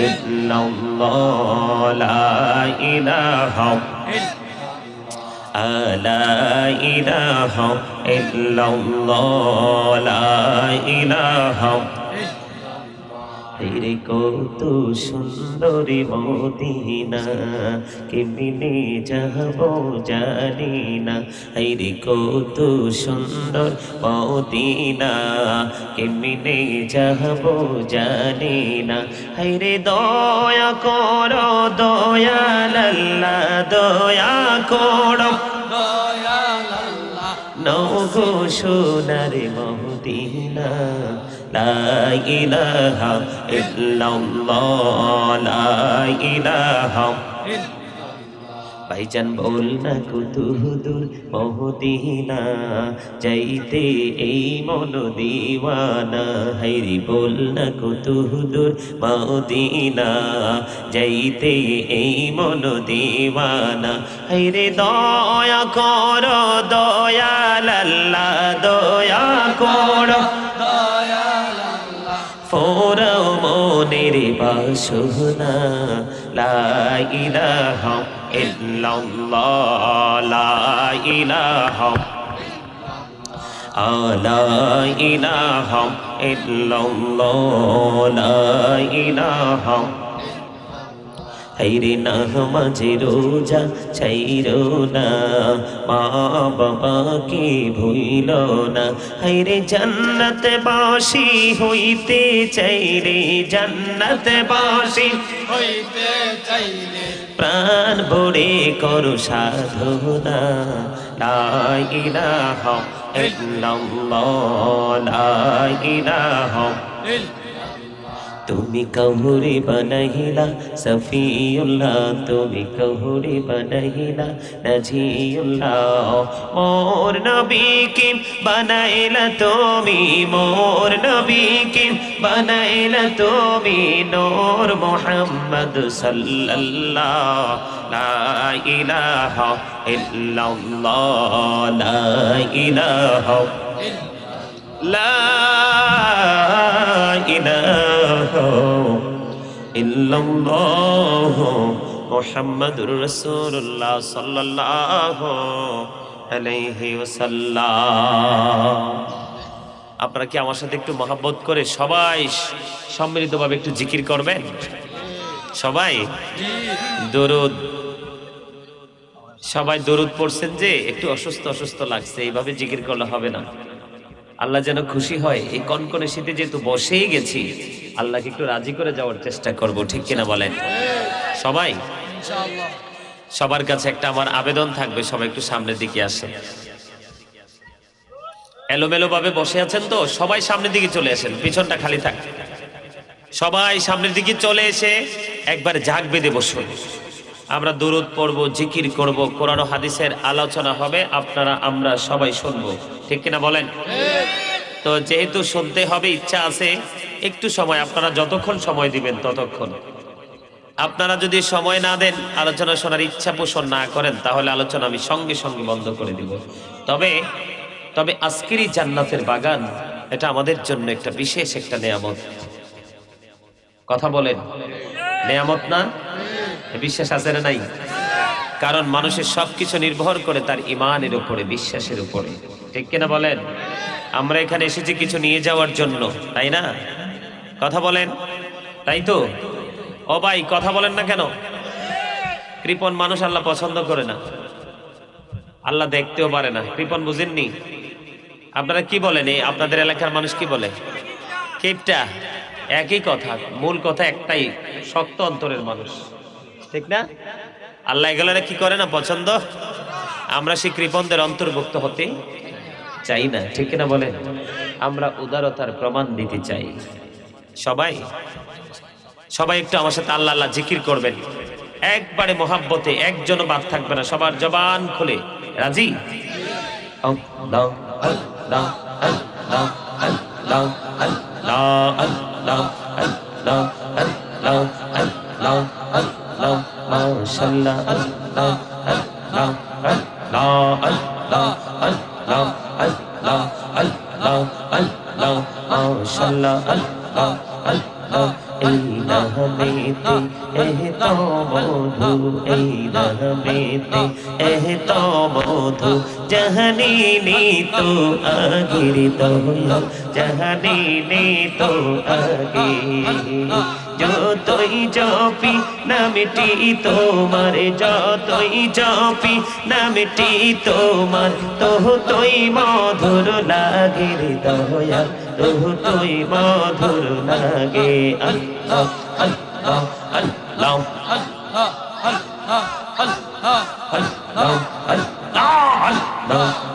[SPEAKER 1] ইল্লাল্লাহ লা ইলাহা লা ইলাহা ইল্লাল্লাহ লা ইলাহা তেরে কত সুন্দরী মদিনা কেমনে যাব জানি না রে কত সুন্দর মদিনা কেমনে যাব জানি না রে দয়া করো দয়াল আল্লাহ দয়া করো দয়াল আল্লাহ নগো সোনার মদিনা লা ইলাহা ইল্লাল্লাহ লা ইলাহা ভাইজান বল না কত দূর মদিনা যাইতে এই মন দিওয়ানা হাইরি বল না কত দূর মদিনা যাইতে এই মন দিওয়ানা হাইরে দয়া করো দয়াল আল্লাহ দয়া করো দয়াল আল্লাহ ফোরাও মনের বাসনা লা ইলাহা ইল্লাল্লাহ লা ইলাহা লা ইলাহা ইল্লাল্লাহ লা ইলাহা হাইরে নামাজে রোজা ছাইরো না মা বাবাকে ভুইল না হাইরে জান্নাতে বাসি হইতে চাইরে জান্নাতে বাসি হইতে চাইরে প্রাণ ভরে করো সাধনা লা ইলাহা ইল্লাল্লাহ লা ইলাহা তুমি কাহুরে বানাইলা সফিউল্লাহ তুমি কাহুরে বানাইলা নাজিউল্লাহ মোর নবীকে বানাইলা তুমি মোর নবীকে বানাইলা তুমি নূর মুহাম্মদ সাল্লাল্লাহ লা ইলাহা ইল্লাল্লাহ লা ইলাহা লা ইলাহা ইল্লাল্লাহ মুহাম্মাদুর রাসূলুল্লাহ সাল্লাল্লাহু আলাইহি ওয়াসাল্লাম। আপনারা কি আমার সাথে একটু মহব্বত করে সবাই সম্মিলিতভাবে একটু জিকির করবেন? সবাই দরুদ সবাই দরুদ পড়ছেন যে একটু অসুস্থ অসুস্থ লাগছে, এইভাবে জিকির করলে হবে না। আল্লাহ যেন খুশি হয়, এই কনকনে শীতে যেহেতু বসেই গেছি আল্লাহকে একটু রাজি করে যাওয়ার চেষ্টা করব, ঠিক কিনা বলেন? সবাই সবার কাছে একটা আমার আবেদন থাকবে, সবাই একটু সামনের দিকে আসেন। এলোমেলো ভাবে বসে আছেন তো সবাই সামনের দিকে চলে আসেন, পিছনটা খালি থাক। সবাই সামনের দিকে চলে এসে একবার ঝাঁক বেঁধে বসুন। আমরা দরুদ পড়বো, জিকির করব, কোরআন ও হাদিসের আলোচনা হবে, আপনারা আমরা সবাই শুনবো, ঠিক কিনা বলেন? তো যেহেতু শুনতে হবে, ইচ্ছা আছে, একটু সময় আপনারা যতক্ষণ সময় দিবেন ততক্ষণ। আপনারা যদি সময় না দেন, আলোচনা শোনার ইচ্ছা পোষণ না করেন, তাহলে আলোচনা আমি সঙ্গে সঙ্গে বন্ধ করে দিব। তবে তবে আজকেরই জান্নাতের বাগান এটা আমাদের জন্য একটা বিশেষ একটা নেয়ামত। কথা বলেন, নেয়ামত না? বিশ্বাস আছে না নাই? কারণ মানুষের সবকিছু নির্ভর করে তার ঈমানের উপরে, বিশ্বাসের উপরে, ঠিক কিনা বলেন? আমরা এখানে এসেছি কিছু নিয়ে যাওয়ার জন্য, তাই না? কথা বলেন, তাই তো? ও ভাই কথা বলেন না কেন? কৃপণ মানুষ আল্লাহ পছন্দ করে না, আল্লাহ দেখতেও পারে না। কৃপণ বুঝেননি? আপনারা কি বলেন? এই আপনাদের এলাকার মানুষ কি বলে? কিপটা। একই কথা, মূল কথা একটাই, শক্ত অন্তরের মানুষ, ঠিক না? আল্লাহ এগুলো কি করে না পছন্দ? আমরা সেই কৃপণদের অন্তর্ভুক্ত হতে চাই না, ঠিক না বলেন? আমরা উদারতার প্রমাণ দিতে চাই। সবাই সবাই একটু আমার সাথে আল্লাহ আল্লাহ জিকির করবেন, একবারে মোহাব্বতে, একজনও বাদ থাকবে না, সবার জবান খুলে। রাজি? আল্লাহ আল্লাহ আল্লাহ আল্লাহ আল্লাহ আল্লাহ আল্লাহ আল্লাহ আল্লাহ আল্লাহ মাশাআল্লাহ আল্লাহ আল্লাহ আল্লাহ আল্লাহ আল্লাহ আল্লাহ আল্লাহ আল্লাহ মাশাআল্লাহ আল্লাহ আল্লাহ। এই নামেতে এত মধু, এই নামেতে এত মধু, জাহানিনি তো আগের দয়াল, জাহানিনি তো আগে। যতই জপি নামটি তোমার, যতই জপি নামটি তোমার, ততই মধুর লাগে রে দয়াল, ততই মধুর লাগে। আল্লাহ আল্লাহ আল্লাহ আল্লাহ আল্লাহ আল্লাহ আল্লাহ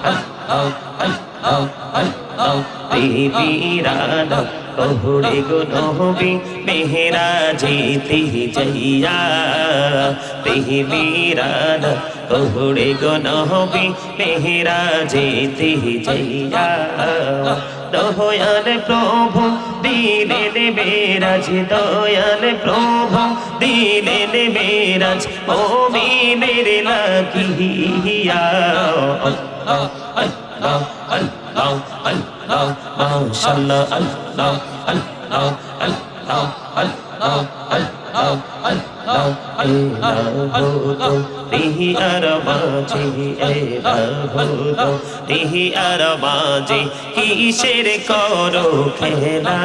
[SPEAKER 1] আল্লাহ আল্লাহ আল্লাহ। বিবিরানা কহুড়ে গো নবী মেহরাজেতে যাইয়া, বিবিরানা কহুড়ে গো নবী মেহরাজেতে যাইয়া। দয়াল প্রভু দিলেন মেরাজ, দয়াল প্রভু দিলেন মেরাজ, মুমিনের লাগিয়া। আল্লাহ আল্লাহ আল্লাহ আল্লাহ মাশাআল্লাহ আল্লাহ আল্লাহ আল্লাহ আল্লাহ আল্লাহ আল্লাহ। এলাহু তিহি আর মাঝে, এলাহু তিহি আর মাঝে, কিসের করো খেলা?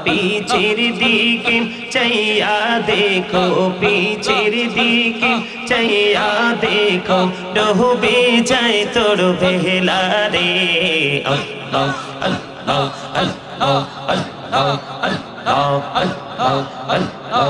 [SPEAKER 1] পিছের দিকে চাইয়া দেখো, পিছের দিকে চাইয়া দেখো, ডুবে যায় তোর বেলা রে। আল্লাহ আল্লাহ আল্লাহ আল্লাহ আল্লাহ আল্লাহ আল্লাহ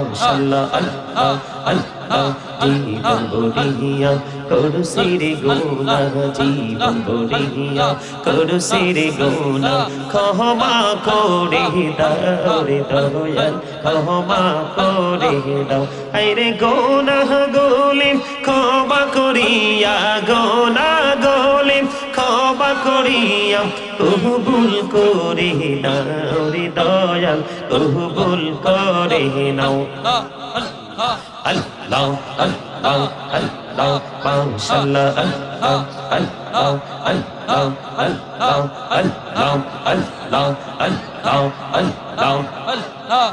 [SPEAKER 1] মাশাআল্লাহ আল্লাহ আল্লাহ। জীবন বড়িয়া করুসির গুনাহ, জীবন বড়িয়া করুসির গুনাহ, ক্ষমা করে দাও রে দয়াল, ক্ষমা করে দাও। আইরে গুনাহ গুলি ক্ষমা করিয়া, গুনাহ গুলি ক্ষমা করিয়া, কবুল করে নাও রে দয়াল, কবুল করে নাও। আল্লাহ আল্লাহ আল্লাহ মাশাআল্লাহ আল্লাহ আল্লাহ আল্লাহ আল্লাহ আল্লাহ আল্লাহ আল্লাহ আল্লাহ আল্লাহ আল্লাহ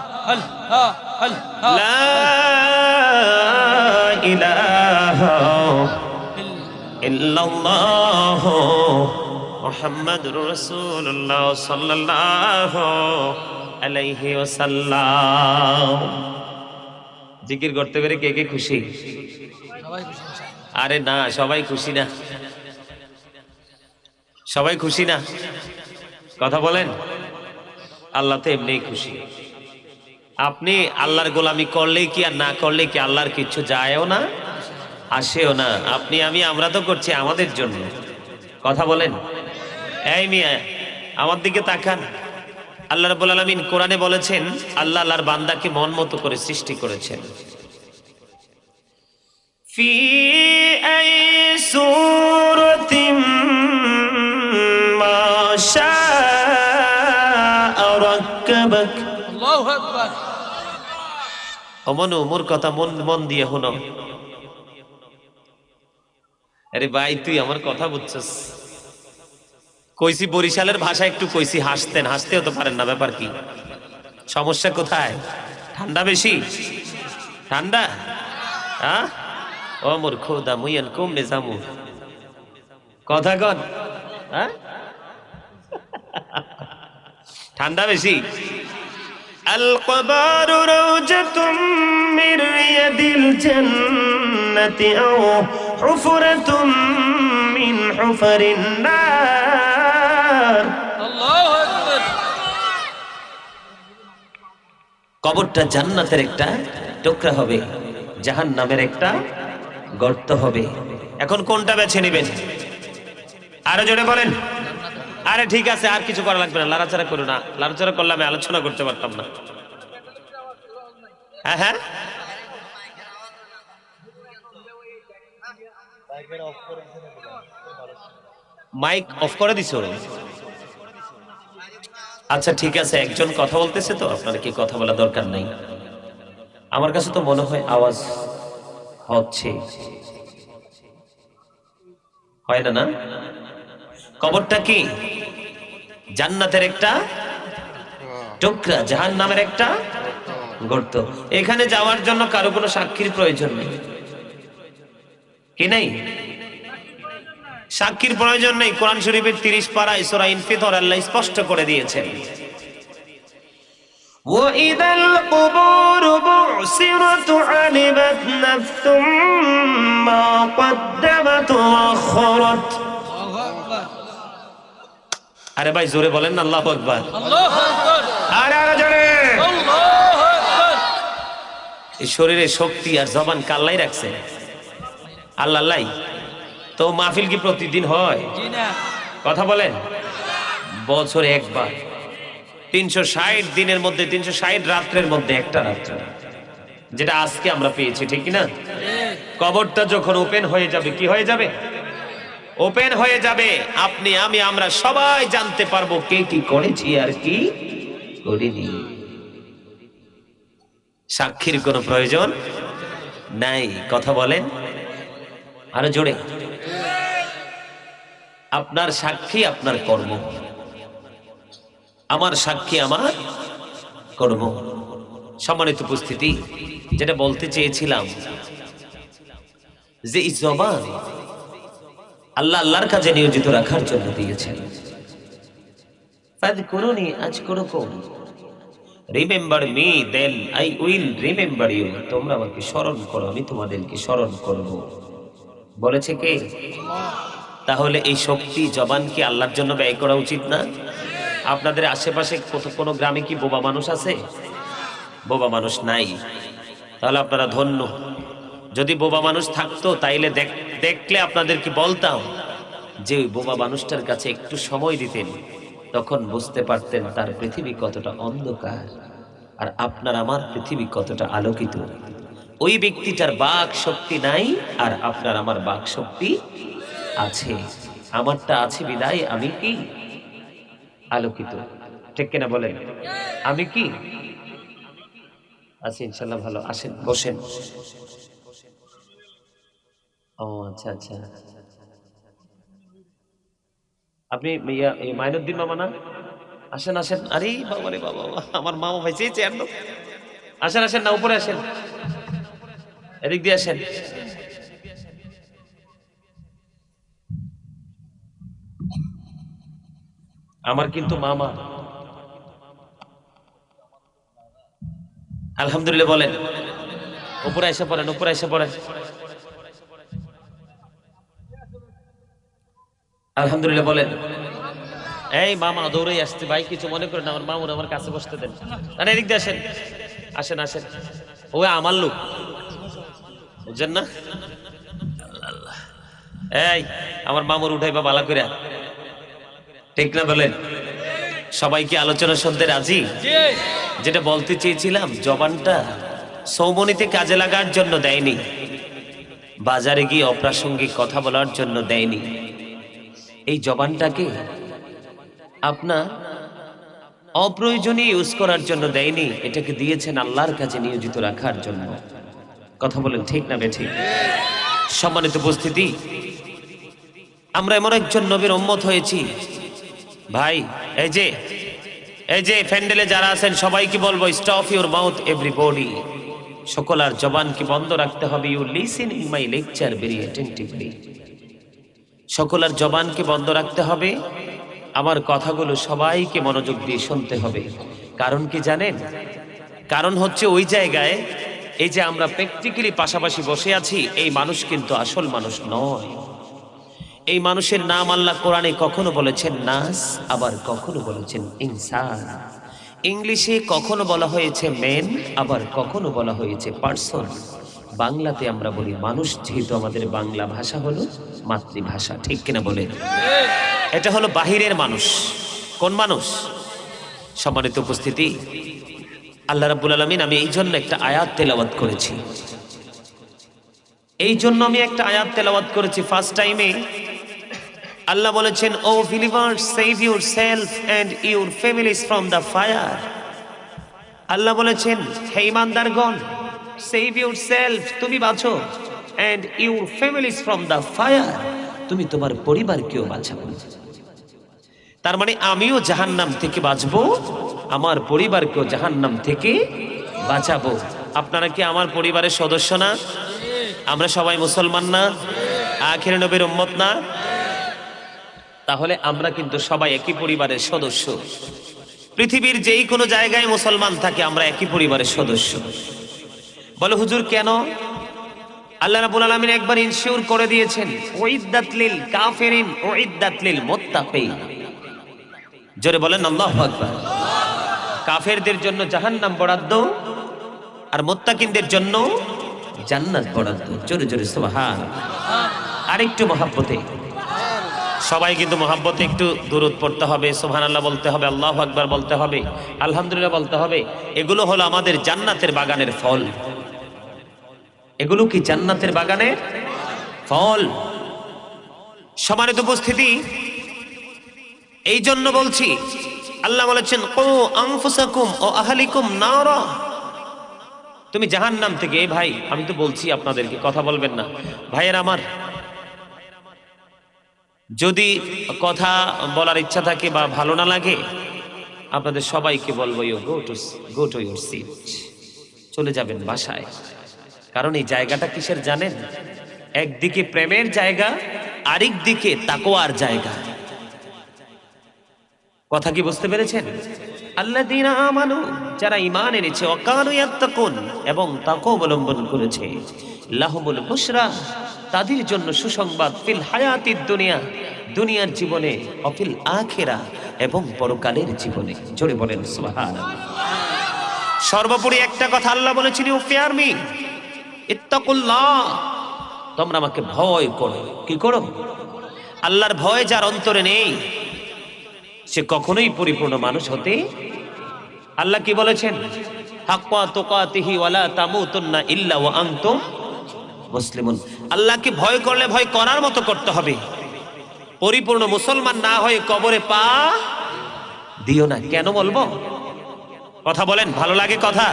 [SPEAKER 1] আল্লাহ। লা ইলাহা ইল্লাল্লাহ মুহাম্মাদুর রাসূলুল্লাহ সাল্লাল্লাহু আলাইহি ওয়াসাল্লাম। জিকির করতে পেরে কে কে খুশি? আরে না, সবাই খুশি না, সবাই খুশি না, কথা বলেন। আল্লাহ তো এমনি খুশি। আপনি আল্লাহর গোলামি করলেই কি আর না করলে কি আল্লাহর কিচ্ছু যায়ও না আসেও না। আপনি আমি আমরা তো করছি আমাদের জন্য, কথা বলেন। এই মিয়া আমার দিকে তাকান। আল্লাহ রাব্বুল আলামিন কোরআনে বলেছেন আল্লাহ আল্লাহর বান্দাকে মন মতো করে সৃষ্টি করেছেন। ফি আই সূরাতিন মা শাআ রাক্কাবাক। আল্লাহু আকবার। অমনু মোর কথা মন দিয়ে শোনো। আরে ভাই তুই আমার কথা বুঝছস? কইছি বরিশালের ভাষা একটু কইছি, হাসতেন, হাসতেও তো পারেন না, ব্যাপার কি? সমস্যা কোথায়? ঠান্ডা বেশি? ঠান্ডা? হ্যাঁ ও মোর খোদা মুইয়ান কমনে জামু, কথা কন। হ্যাঁ ঠান্ডা বেশি? আল কবারু রাওজাতুম মির রিয়াদিল জান্নাতি আও হুফরাতুম মিন হুফারিন নার। আল্লাহু আকবার। কবরটা জান্নাতের একটা টুকরা হবে, জাহান্নামের একটা গর্ত হবে। এখন কোনটা বেছে নেবেন? আরো জোরে বলেন। আরে ঠিক আছে, আর কিছু করা লাগবে না, লাড়াচাড়া করো না। লাড়াচাড়া করলে আমি আলোচনা করতে পারতাম না। হ্যাঁ হ্যাঁ, মাইক অফ করে দিছো? আচ্ছা ঠিক আছে, একজন কথা বলতেছে তো, আপনার কি কথা বলা দরকার নাই? আমার কাছে তো মনে হয় আওয়াজ হচ্ছে, হয় না? না, কবরটা কি জান্নাতের একটা টুকরা, জাহান্নামের একটা গর্ত। এখানে যাওয়ার জন্য কারো কোনো সাক্ষীর প্রয়োজন নেই, কি নাই? সাক্ষীর প্রয়োজন নেই। কোরআন শরীফের 30 পারা সূরা ইনফিতর আল্লাহ স্পষ্ট করে দিয়েছেন, وَإِذَا الْقُبُورُ بُعْثِرَتْ عَلِمَتْ نَفْسٌ مَّا قَدَّمَتْ وَأَخَّرَتْ। আরে ভাই জোরে বলেন না আল্লাহু আকবার। আল্লাহু আকবার। আরে আরে জোরে আল্লাহু আকবার। এই শরীরে শক্তি আর জবান কাল্লাই রাখছে আল্লাহ। আল্লাহ তো মাহফিল কি প্রতিদিন হয়? জি না। কথা বলেন, বছরে একবার, 360 দিনের মধ্যে 360 রাত্রের মধ্যে একটা রাত্র, যেটা আজকে আমরা পেয়েছি, ঠিক না? কবরটা যখন ওপেন হয়ে যাবে, কি হয়ে যাবে? ওপেন হয়ে যাবে। আপনি, আমি, আমরা সবাই জানতে পারবো কে কি করেছি আর কি করিনি। সাক্ষীর কোনো প্রয়োজন নাই। কথা বলেন আরো জোরে। আপনার সাক্ষী আপনার কর্ম, আমার সাক্ষী আমার কর্ম। সম্মানিত উপস্থিতি, যেটা বলতে চেয়েছিলাম যে এই জবান আল্লাহ আল্লাহর কাজে নিয়োজিত রাখার জন্য দিয়েছেন। ফাযকুরুনি আযকুরুকুম, remember me then I will remember you. তোমরা আমাকে স্মরণ করো, আমি তোমাদেরকে স্মরণ করব। বলেছে কে? তাহলে এই শক্তি জবান কি আল্লাহর জন্য ব্যয় করা উচিত না? আপনাদের আশেপাশে কোনো গ্রামে কি বোবা মানুষ আছে? বোবা মানুষ নাই। তাহলে আপনারা ধন্য। যদি বোবা মানুষ থাকতো তাইলে দেখলে আপনাদেরকে বলতাম যে ওই বোবা মানুষটার কাছে একটু সময় দিতেন, তখন বুঝতে পারতেন তার পৃথিবী কতটা অন্ধকার আর আপনার আমার পৃথিবী কতটা আলোকিত। ওই ব্যক্তিটার বাক শক্তি নাই আর আপনার আমার বাক শক্তি আছে। আমারটা আছে বিদায় আমি কি আলোকিত, ঠিক কিনা বলেন? আমি কি আছি ইনশাল্লাহ ভালো। আসেন বসেন। ও আচ্ছা আচ্ছা, আপনি মাইনুদ্দিন মামা না? আসেন আসেন। আরে বাবা রে বাবা, আমার মামা ভাই চেয়েছে। আসেন আসেন না, উপরে আসেন, এদিক দিয়ে আসেন। আমার কিন্তু মামা। আলহামদুলিল্লাহ বলেন। উপরে এসে পড়েন, উপরে এসে পড়েন। আলহামদুলিল্লাহ বলেন। এই মামা দৌড়ে আসছে ভাই, কিছু মনে করেন, আমার মামুর আমার কাছে বসতে দেন। আরে এদিক দিয়ে আসেন, আসেন আসেন। ও আমার লোক, বুঝছেন না? এই আমার মামুর উঠাইবা বালা করে, ঠিক না বলেন? সবাইকে আলোচনা শুনতে রাজি? যেটা বলতে চেয়েছিলাম, জবানটা সৌমনিতে কাজে লাগার জন্য দেয়নি, বাজারে গিয়ে অপ্রাসঙ্গিক কথা বলার জন্য দেয়নি। এই জবানটাকে আপনার অপ্রয়োজনীয় ইউজ করার জন্য দেয়নি, এটাকে দিয়েছেন আল্লাহর কাছে নিয়োজিত রাখার জন্য। কথা বলেন ঠিক না বেঠিক? সম্মানিত উপস্থিতি, আমরা এমন একজন নবীর উম্মত হয়েছি ভাই। এই যে প্যান্ডেলে যারা আছেন সবাইকে বলবো, স্টপ ইউর মাউথ এভরিবডি। সকল আর জবানকে বন্ধ রাখতে হবে। You listen in my lecture very attentively. সকল আর জবানকে বন্ধ রাখতে হবে, আমার কথাগুলো সবাইকে মনোযোগ দিয়ে শুনতে হবে। কারণ কি জানেন? কারণ হচ্ছে ওই জায়গায় এই যে আমরা প্র্যাকটিক্যালি পাশাপাশি বসে আছি, এই মানুষ কিন্তু আসল মানুষ নয়। এই মানুষের নাম আল্লাহ কোরআনে কখনো বলেছেন নাস, আবার কখনো বলেছেন ইনসান। ইংলিশে কখনো বলা হয়েছে মেন, আবার কখনো বলা হয়েছে পার্সন। বাংলাতে আমরা বলি মানুষ, যেহেতু আমাদের বাংলা ভাষা হলো মাতৃভাষা, ঠিক কিনা বলেন? এটা হলো বাহিরের মানুষ। কোন মানুষ? সম্মানিত উপস্থিতি, আল্লাহ রাব্বুল আলামিন, আমি এই জন্য একটা আয়াত তেলাওয়াত করেছি, ফার্স্ট টাইমে আল্লাহ বলেছেন, O believers, save yourself and your families from the fire. আল্লাহ বলেছেন, হে ঈমানদারগণ, সেভ ইউরসেলফ, তুমি বাঁচো, and your families from the fire, তুমি তোমার পরিবারকেও বাঁচাবো। তার মানে আমিও জাহান্নাম থেকে বাঁচবো, আমার পরিবারকেও জাহান্নাম থেকে বাঁচাবো। আপনারা কি আমার পরিবারের সদস্য না? আমরা সবাই মুসলমান না? আখির নবীর উম্মত না? তাহলে আমরা কিন্তু সবাই একই পরিবারের সদস্য। পৃথিবীর যেই কোনো জায়গায় মুসলমান থাকে, আমরা একই পরিবারের সদস্য। বলে হুজুর কেন? আল্লাহ রাব্বুল আলামিন একবার ইনশিওর করে দিয়েছেন, উইদ্দাত লিল কাফিরিন উইদ্দাত লিল মুত্তাকিন। জোরে বলেন আল্লাহু আকবার। কাফেরদের জন্য জাহান্নাম বরাদ্দ, আর মুত্তাকিনদের জন্য জান্নাত বরাদ্দ। জোরে জোরে সুবহানাল্লাহ। আরেকটু মহব্বতে, সবাই কিন্তু মহব্বতে একটু দুরূদ পড়তে হবে, সুবহানাল্লাহ বলতে হবে, আল্লাহু আকবার বলতে হবে, আলহামদুলিল্লাহ বলতে হবে। এগুলো হলো আমাদের জান্নাতের বাগানের ফল। এগুলো কি জান্নাতের বাগানের ফল? সম্মানিত উপস্থিতি, এই জন্য বলছি, আল্লাহ বলেছেন, কু আনফুসাকুম ও আহলিকুম নারা, তুমি জাহান্নাম থেকে। এই ভাই, আমি তো বলছি আপনাদেরকে, কথা বলবেন না ভাইয়ের আমার। যদি কথা বলার ইচ্ছা থাকে বা ভালো না লাগে, আপনাদের সবাইকে বলবো, you go to your seat, চলে যাবেন বাসায়। কারণ এই জায়গাটা কিসের জানেন? একদিকে প্রেমের জায়গা, আরেক দিকে তাকওয়ার জায়গা। কথা কি বুঝতে পেরেছেন? আল্লাযীনা আমানু, যারা ঈমান এনেছে, ওয়া কানু ইয়াত্তাকুন, এবং তাকওয়া অবলম্বন করেছে, লাহুমুল বুশরা, তাদের জন্য সুসংবাদ, ফিল হায়াতিদ দুনিয়া, দুনিয়ার জীবনে, অফিল আখিরা, এবং পরকালের জীবনে। জোরে বলেন সুবহানাল্লাহ। সর্বোপরি একটা কথা আল্লাহ বলেছেন, ইউ ফিয়ার মি, ইত্তাকুল্লাহ, তোমরা আমাকে ভয় করো। কি করো? আল্লাহর ভয় যার অন্তরে নেই, সে কখনোই পরিপূর্ণ মানুষ হতে। আল্লাহ কি বলেছেন? হাক্কা তুকাতিহি ওয়ালা তামুতুন্না ইল্লা ওয়া আনতুম মুসলিমুন। আল্লাহকে ভয় করলে ভয় করার মতো করতে হবে। পরিপূর্ণ মুসলমান না হয়ে কবরে পা দিও না। কেন বলবো? কথা বলেন, ভালো লাগে কথা?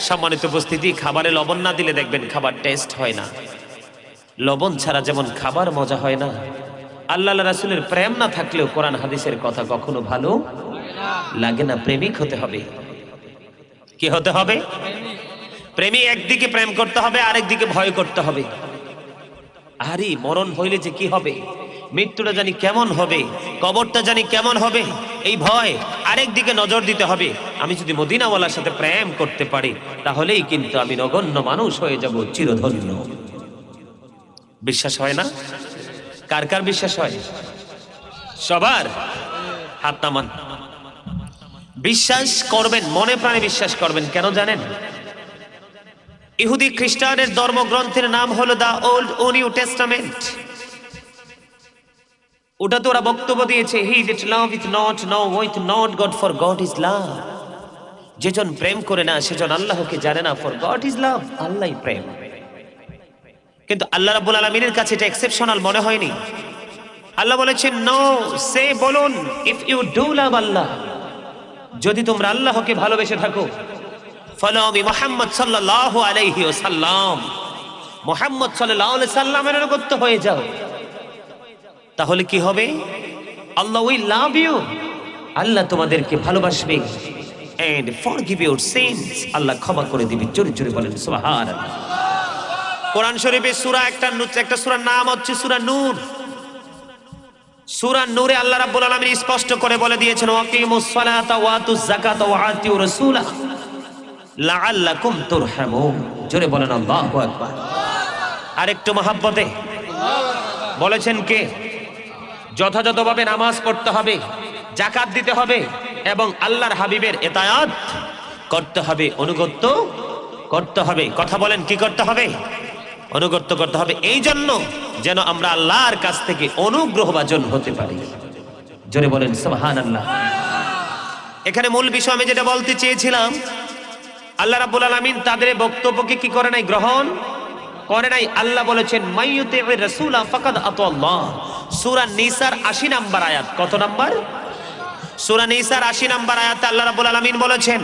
[SPEAKER 1] সম্মানিত উপস্থিতি, খাবারে লবণ না দিলে দেখবেন খাবার টেস্ট হয় না। লবণ ছাড়া যেমন খাবার মজা হয় না, আল্লাহ রাসূলের প্রেম না থাকলেও কোরআন হাদিসের কথা কখনো ভালো লাগে না। প্রেমিক হতে হবে। কি হতে হবে? প্রেমিক। একদিকে প্রেম করতে হবে, আরেকদিকে ভয় করতে হবে। আরে মরণ হইলে যে কি হবে, মৃত্যুটা জানি কেমন হবে, কবরটা জানি কেমন হবে, এই ভয়। আরেকদিকে নজর দিতে হবে, আমি যদি মদিনাওয়ালার সাথে প্রেম করতে পারি, তাহলেই কিন্তু আমি নগণ্য মানুষ হয়ে যাব, চিরধন্য। বিশ্বাস হয় না? কার কার বিশ্বাস হয়? সবার হাত নামান। বিশ্বাস করবেন, মনে প্রাণে বিশ্বাস করবেন। কেন জানেন? ইহুদি খ্রিস্টানের ধর্মগ্রন্থের নাম হলো দা ওল্ড ও নিউ টেস্টামেন্ট। ওটাতে ওরা বক্তব্য দিয়েছে, he that loveth not knoweth not God, for God is love। যেজন প্রেম করে না, সেজন আল্লাহকে জানে না, for God is love, আল্লাহই প্রেম। কিন্তু আল্লাহ রাব্বুল আলামিনের কাছে এটা এক্সেপশনাল মনে হয়নি। আল্লাহ বলেছেন, নো, সে বলুন, ইফ ইউ ডু লাভ আল্লাহ, যদি তোমরা আল্লাহকে ভালোবেসে থাকো, ফলো মি মুহাম্মদ সাল্লাল্লাহু আলাইহি ওয়াসাল্লাম, মুহাম্মদ সাল্লাল্লাহু আলাইহি সাল্লামের অনুগত হয়ে যাও, তাহলে কি হবে? আল্লাহ উইল লাভ ইউ, আল্লাহ তোমাদেরকে ভালোবাসবে, এন্ড ফরগিভ ইউর সিনস, আল্লাহ ক্ষমা করে দিবে। জোরে জোরে বলেন সুবহানাল্লাহ। কোরআন শরীফে একটা সূরার নাম হচ্ছে সূরা নূর। সূরা নূরে আল্লাহ রাব্বুল আলামিন স্পষ্ট করে বলে দিয়েছেন, ওয়াকিমুস সালাতা ওয়া আতুজ যাকাতা ওয়া আতিউর রাসূলা লাআল্লাকুম তুরহামুন। জোরে বলেন আল্লাহু আকবার। আরেকটু মহব্বতে বলেছেন কে? যথাযথভাবে নামাজ পড়তে হবে, যাকাত দিতে হবে, এবং আল্লাহর হাবিবের ইতাআত করতে হবে, অনুগত্য করতে হবে। কথা বলেন, কি করতে হবে? অনুগত্য করতে হবে। এই জন্য যেন আমরা আল্লাহর কাছ থেকে অনুগ্রহভাজন হতে পারি। জোরে বলেন সুবহানাল্লাহ। এখানে মূল বিষয় আমি যেটা বলতে চেয়েছিলাম, আল্লাহ রাব্বুল আলামিন তাদের বক্তব্যকে কি করে নাই, গ্রহণ করে নাই। আল্লাহ বলেছেন মাইয়ুতির রাসূলা ফাকাদ আতাল্লাহ। সূরা নিসার ৮০ নম্বর আয়াত। কত নম্বর? সূরা নিসার ৮০ নম্বর আয়াতে আল্লাহ রাব্বুল আলামিন বলেছেন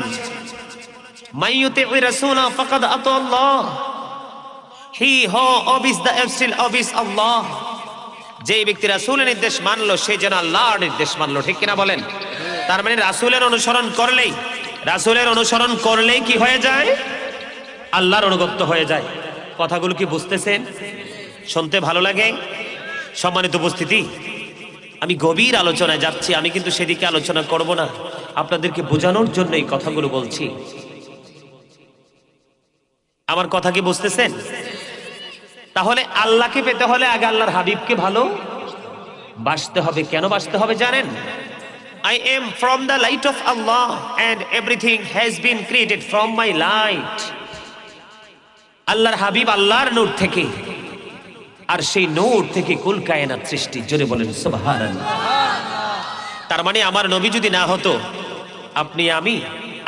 [SPEAKER 1] মাইয়ুতির রাসূলা ফাকাদ আতাল্লাহ, হি হো অবিস দা এফসিল অবিস আল্লাহ। যে ব্যক্তি রাসূলের নির্দেশ মানলো সে যেন আল্লাহর নির্দেশ মানলো, ঠিক কিনা বলেন? তার মানে রাসূলের অনুসরণ করলেই কি হয়ে যায়? আল্লাহর অনুগত হয়ে যায়। কথাগুলো কি বুঝতেছেন? শুনতে ভালো লাগে? সম্মানিত উপস্থিতি, আমি গভীর আলোচনায় যাচ্ছি, আমি কিন্তু সেদিকে আলোচনা করব না, আপনাদেরকে বোঝানোর জন্য এই কথাগুলো বলছি। আমার কথা কি বুঝতেছেন? তাহলে আল্লাহকে পেতে হলে আগে আল্লাহর হাবিবকে ভালো বাসতে হবে। কেন বাসতে হবে জানেন? I am from the light of Allah and everything has been created from my light. আল্লাহর হাবিব আল্লাহর নূর থেকে, আর সেই নূর থেকে কুল কায়নাত সৃষ্টি। জোরে বলেন সুবহানাল্লাহ। তার মানে আমার নবী যদি না হতো, আপনি আমি,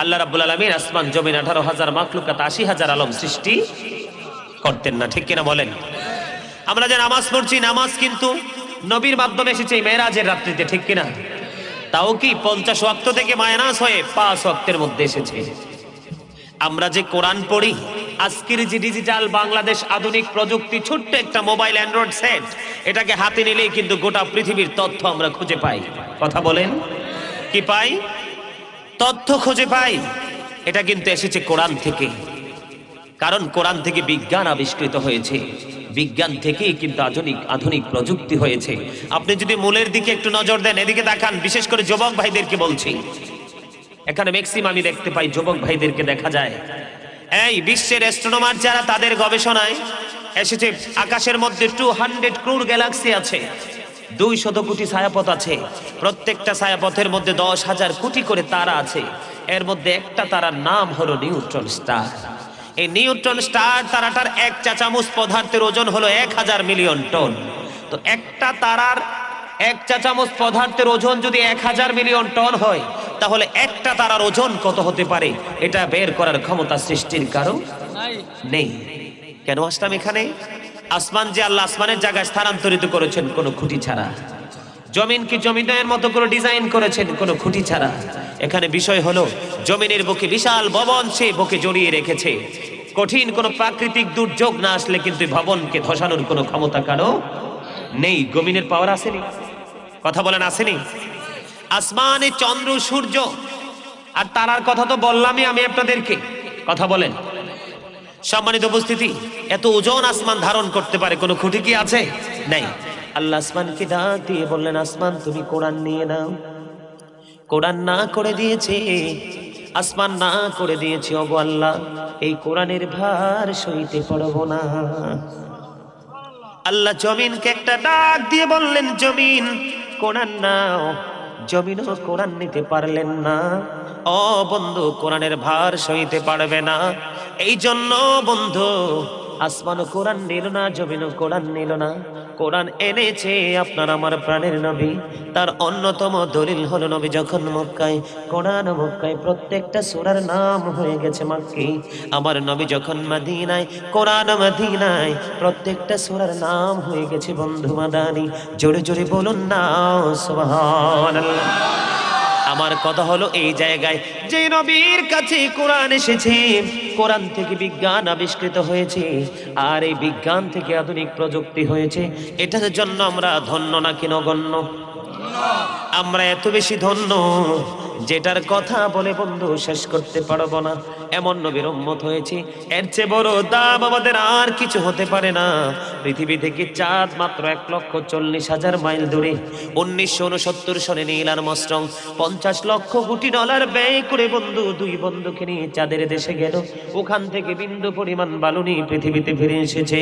[SPEAKER 1] আল্লাহ রাব্বুল আলামিন আসমান জমিন 18,000 মাখলুকাত 80,000 আলম সৃষ্টি করতেন না, ঠিক কিনা বলেন? আমরা যে নামাজ পড়ছি, নামাজ কিন্তু নবীর মাধ্যমে এসেছে মেরাজের রাত্রিতে, ঠিক কিনা? তাও কি 50 ওয়াক্ত থেকে মাইনাস হয়ে 5 ওয়াক্তের মধ্যে এসেছে। আমরা যে কোরআন পড়ি, আজকের যে ডিজিটাল বাংলাদেশ আধুনিক প্রযুক্তি, ছোট্ট একটা মোবাইল অ্যান্ড্রয়েড সেট, এটাকে হাতে নিলেই কিন্তু গোটা পৃথিবীর তথ্য আমরা খুঁজে পাই। কথা বলেন, কি পাই? তথ্য খুঁজে পাই। এটা কিন্তু এসেছে কোরআন থেকে, কারণ কোরআন থেকে বিজ্ঞান আবিষ্কৃত হয়েছে, বিজ্ঞান থেকেই কিন্তু আধুনিক প্রযুক্তি হয়েছে। আপনি যদি মূলের দিকে একটু নজর দেন, এদিকে তাকান, বিশেষ করে যুবক ভাইদেরকে বলছি, এখানে ম্যাক্সিমাম আমি দেখতে পাই যুবক ভাইদেরকে দেখা যায়। এই বিশ্বের অ্যাস্ট্রোনমার যারা, তাদের গবেষণায় এসেছে আকাশের মধ্যে 200 ক্রোড় গ্যালাক্সি আছে, 200 কোটি ছায়াপথ আছে। প্রত্যেকটা ছায়াপথের মধ্যে 10,000 কোটি করে তারা আছে। এর মধ্যে একটা তারার নাম হলো নিউট্রন স্টার। এই নিউট্রন স্টার তারাটার 1 চা চামচ পদার্থের ওজন হলো 1000 মিলিয়ন টন। তো একটা তারার 1 চা চামচ পদার্থের ওজন যদি 1000 মিলিয়ন টন হয়, তাহলে একটা তারার ওজন কত হতে পারে, এটা বের করার ক্ষমতা সৃষ্টির কারো নেই। কেন আসলাম এখানে? আসমান যে আল্লাহ আসমানের জায়গায় স্থানান্তরিত করেছেন কোনো খুঁটি ছাড়া, জমিনকে জমিনের মতো করে ডিজাইন করেছেন কোনো খুঁটি ছাড়া। এখানে বিষয় হলো জমিনের বুকে বিশাল ভবন সে বুকে জড়িয়ে রেখেছে। কঠিন কোনো প্রাকৃতিক দুর্যোগ না আসলে কিন্তু ভবনকে ধসানোর কোনো ক্ষমতা কারো নেই। জমিনের পাওয়ার আসেনি? কথা বলেন, আসেনি? আসমানে চন্দ্র, সূর্য আর তারার কথা তো বললামই আমি আপনাদেরকে। কথা বলেন, সম্মানিত উপস্থিতি, এত ওজন আসমান ধারণ করতে পারে, কোনো খুঁটি কি আছে? নাই। আল্লাহ আসমানকে ডাক দিয়ে বললেন, আসমান তুমি কোরআন নিয়ে নাও। কোরআন না করে দিয়েছে, আসমান না করে দিয়েছে, ওগো আল্লাহ এই কোরআনের ভার সইতে পারবো না। আল্লাহ জমিনকে একটা ডাক দিয়ে বললেন, জমিন কোরআন নাও। জমিনও কোরআন নিতে পারলেন না। ও বন্ধু, কোরআনের ভার সইতে পারবে না। এই জন্য বন্ধু, আসমানও কোরআন নিল না, জমিনও কোরআন নিল না। কোরআন এনেছে আপনার আমার প্রাণের নবী। তার অন্যতম দলিল হলো নবী যখন মক্কায়, কোরআন মক্কায় প্রত্যেকটা সূরার নাম হয়ে গেছে মাক্কি। আমার নবী যখন মদিনায়, কোরআন মদিনায় প্রত্যেকটা সূরার নাম হয়ে গেছে বন্ধু মাদানী। জোরে জোরে বলুন না সুবহানাল্লাহ। আমার কথা হলো এই জায়গায় যে নবীর কাছে কোরআন এসেছে, কোরআন থেকে বিজ্ঞান আবিষ্কৃত হয়েছে, আর এই বিজ্ঞান থেকে আধুনিক প্রযুক্তি হয়েছে, এটার জন্য আমরা ধন্য নাকি নগণ্য? আমরা এত বেশি ধন্য, যেটার কথা বলে বন্ধু শেষ করতে পারবো না। এমন নবীর উম্মত হয়েছে, এর চেয়ে বড় দাম আমাদের আর কিছু হতে পারে না। পৃথিবী থেকে চাঁদ মাত্র 1,40,000 মাইল দূরে। 1969 সনে Neil Armstrong 50 lakh crore dollar ব্যয় করে বন্ধু 2 বন্ধুকে নিয়ে চাঁদের দেশে গেল। ওখান থেকে বিন্দু পরিমাণ বালু নিয়ে পৃথিবীতে ফিরে এসেছে।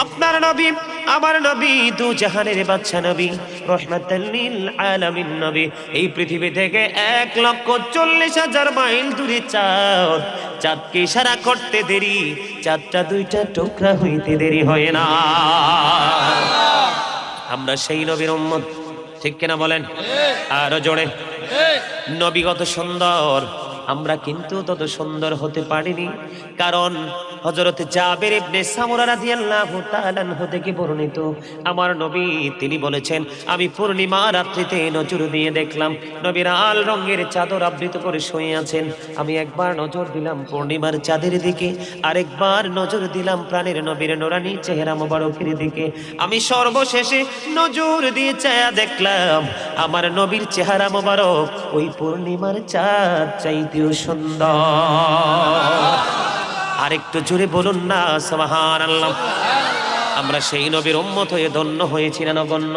[SPEAKER 1] আপনার নবী, আমার নবী, দু জাহানের বাদশা নবী, রহমাতাল লিল আলামিন নবী, এই পৃথিবী থেকে 1,40,000 মাইল দূরে চাঁদ। চাঁদকে ইশারা করতে দেরি, চাঁদটা 2টা টুকরা হইতে দেরি হয় না। আমরা সেই নবীর উম্মত, ঠিক কিনা বলেন? আরো জোরে। নবী কত সুন্দর, আমরা কিন্তু তত সুন্দর হতে পারিনি। কারণ হযরত জাবের ইবনে সামুরা রাদিয়াল্লাহু তাআলা আনহু থেকে বর্ণিত, আমার নবী তিনি বলেছেন, আমি পূর্ণিমা রাত্রিতে নজর দিয়ে দেখলাম নবী লাল রঙের চাদর আবৃত করে শুয়ে আছেন। আমি একবার নজর দিলাম পূর্ণিমার চাঁদের দিকে, আরেকবার নজর দিলাম প্রাণের নবীর নূরানী চেহারা মোবারকের দিকে। আমি সর্বশেষে নজর দিয়ে চায়া দেখলাম আমার নবীর চেহারা মোবারক ওই পূর্ণিমার চাঁদ চাইতেও সুন্দর। আরেকটু জোরে বলুন না সুবহানাল্লাহ। আমরা সেই নবীর উম্মত হয়ে ধন্য হয়েছি না নগণ্য?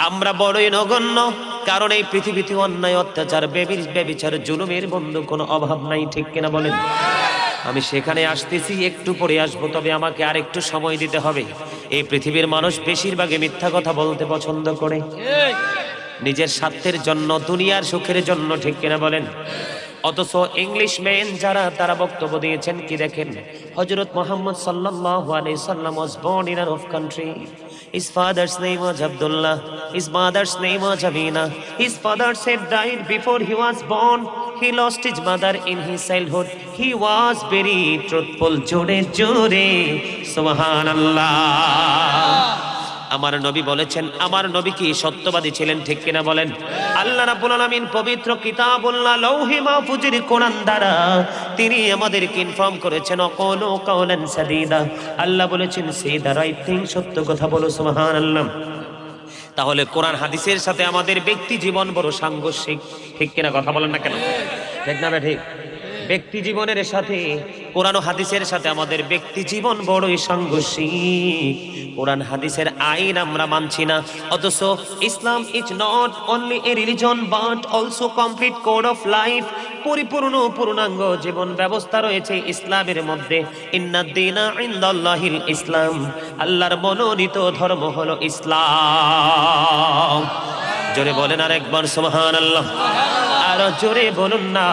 [SPEAKER 1] আমরা বড়ই নগণ্য, কারণ এই পৃথিবীতে অন্যায়, অত্যাচার, ব্যভিচার, জুলুমের বন্ধু কোনো অভাব নাই, ঠিক কিনা বলেন? আমি সেখানে আসতেছি, একটু পরে আসবো, তবে আমাকে আরেকটু সময় দিতে হবে। এই পৃথিবীর মানুষ বেশিরভাগই মিথ্যা কথা বলতে পছন্দ করে, নিজের স্বার্থের জন্য, দুনিয়ার সুখের জন্য, ঠিক কিনা বলেন? অথচ ইংলিশম্যান যারা, তারা বক্তব্য দিয়েছেন কি দেখেন, হযরত মুহাম্মদ সাল্লাল্লাহু আলাইহি সাল্লাম was born in an Arab country. His father's name was Abdullah, his mother's name was Amina. His father had died before he was born. He lost his mother in his childhood. He was very truthful. জোরে জোরে সুবহানাল্লাহ। আমার নবী বলেছেন, আমার নবী কি সত্যবাদী ছিলেন, ঠিক কিনা বলেন? আল্লাহ রাব্বুল আলামিন পবিত্র কিতাবুল্লাহ লৌহে মাহফুজের কোরআন দ্বারা তিনি আমাদেরকে ইনফর্ম করেছেন, অকৌলু কাওলান সাদীদা। আল্লাহ বলেছেন সে দ্য রাইট থিং, সত্য কথা বলো, সুবহানাল্লাহ। তাহলে কোরআন হাদিসের সাথে আমাদের ব্যক্তি জীবন বড় সাংঘর্ষিক, ঠিক কিনা? কথা বলেন না কেন? ঠিক না ঠিক? ব্যক্তি জীবনের সাথে কোরআন ও হাদিসের সাথে আমাদের ব্যক্তি জীবন বড়ই সাংঘর্ষিক। কোরআন হাদিসের আইন আমরা মানছি না, অথচ Islam is not only a religion but also complete code of life. পরিপূর্ণ পূর্ণাঙ্গ জীবন ব্যবস্থা রয়েছে ইসলামের মধ্যে। ইন্নাদ-দীনা ইনদাল্লাহিল ইসলাম, আল্লাহর মনোনীত ধর্ম হলো ইসলাম। জোরে বলেন আর একবার সুবহানাল্লাহ। আর জোরে বলুন না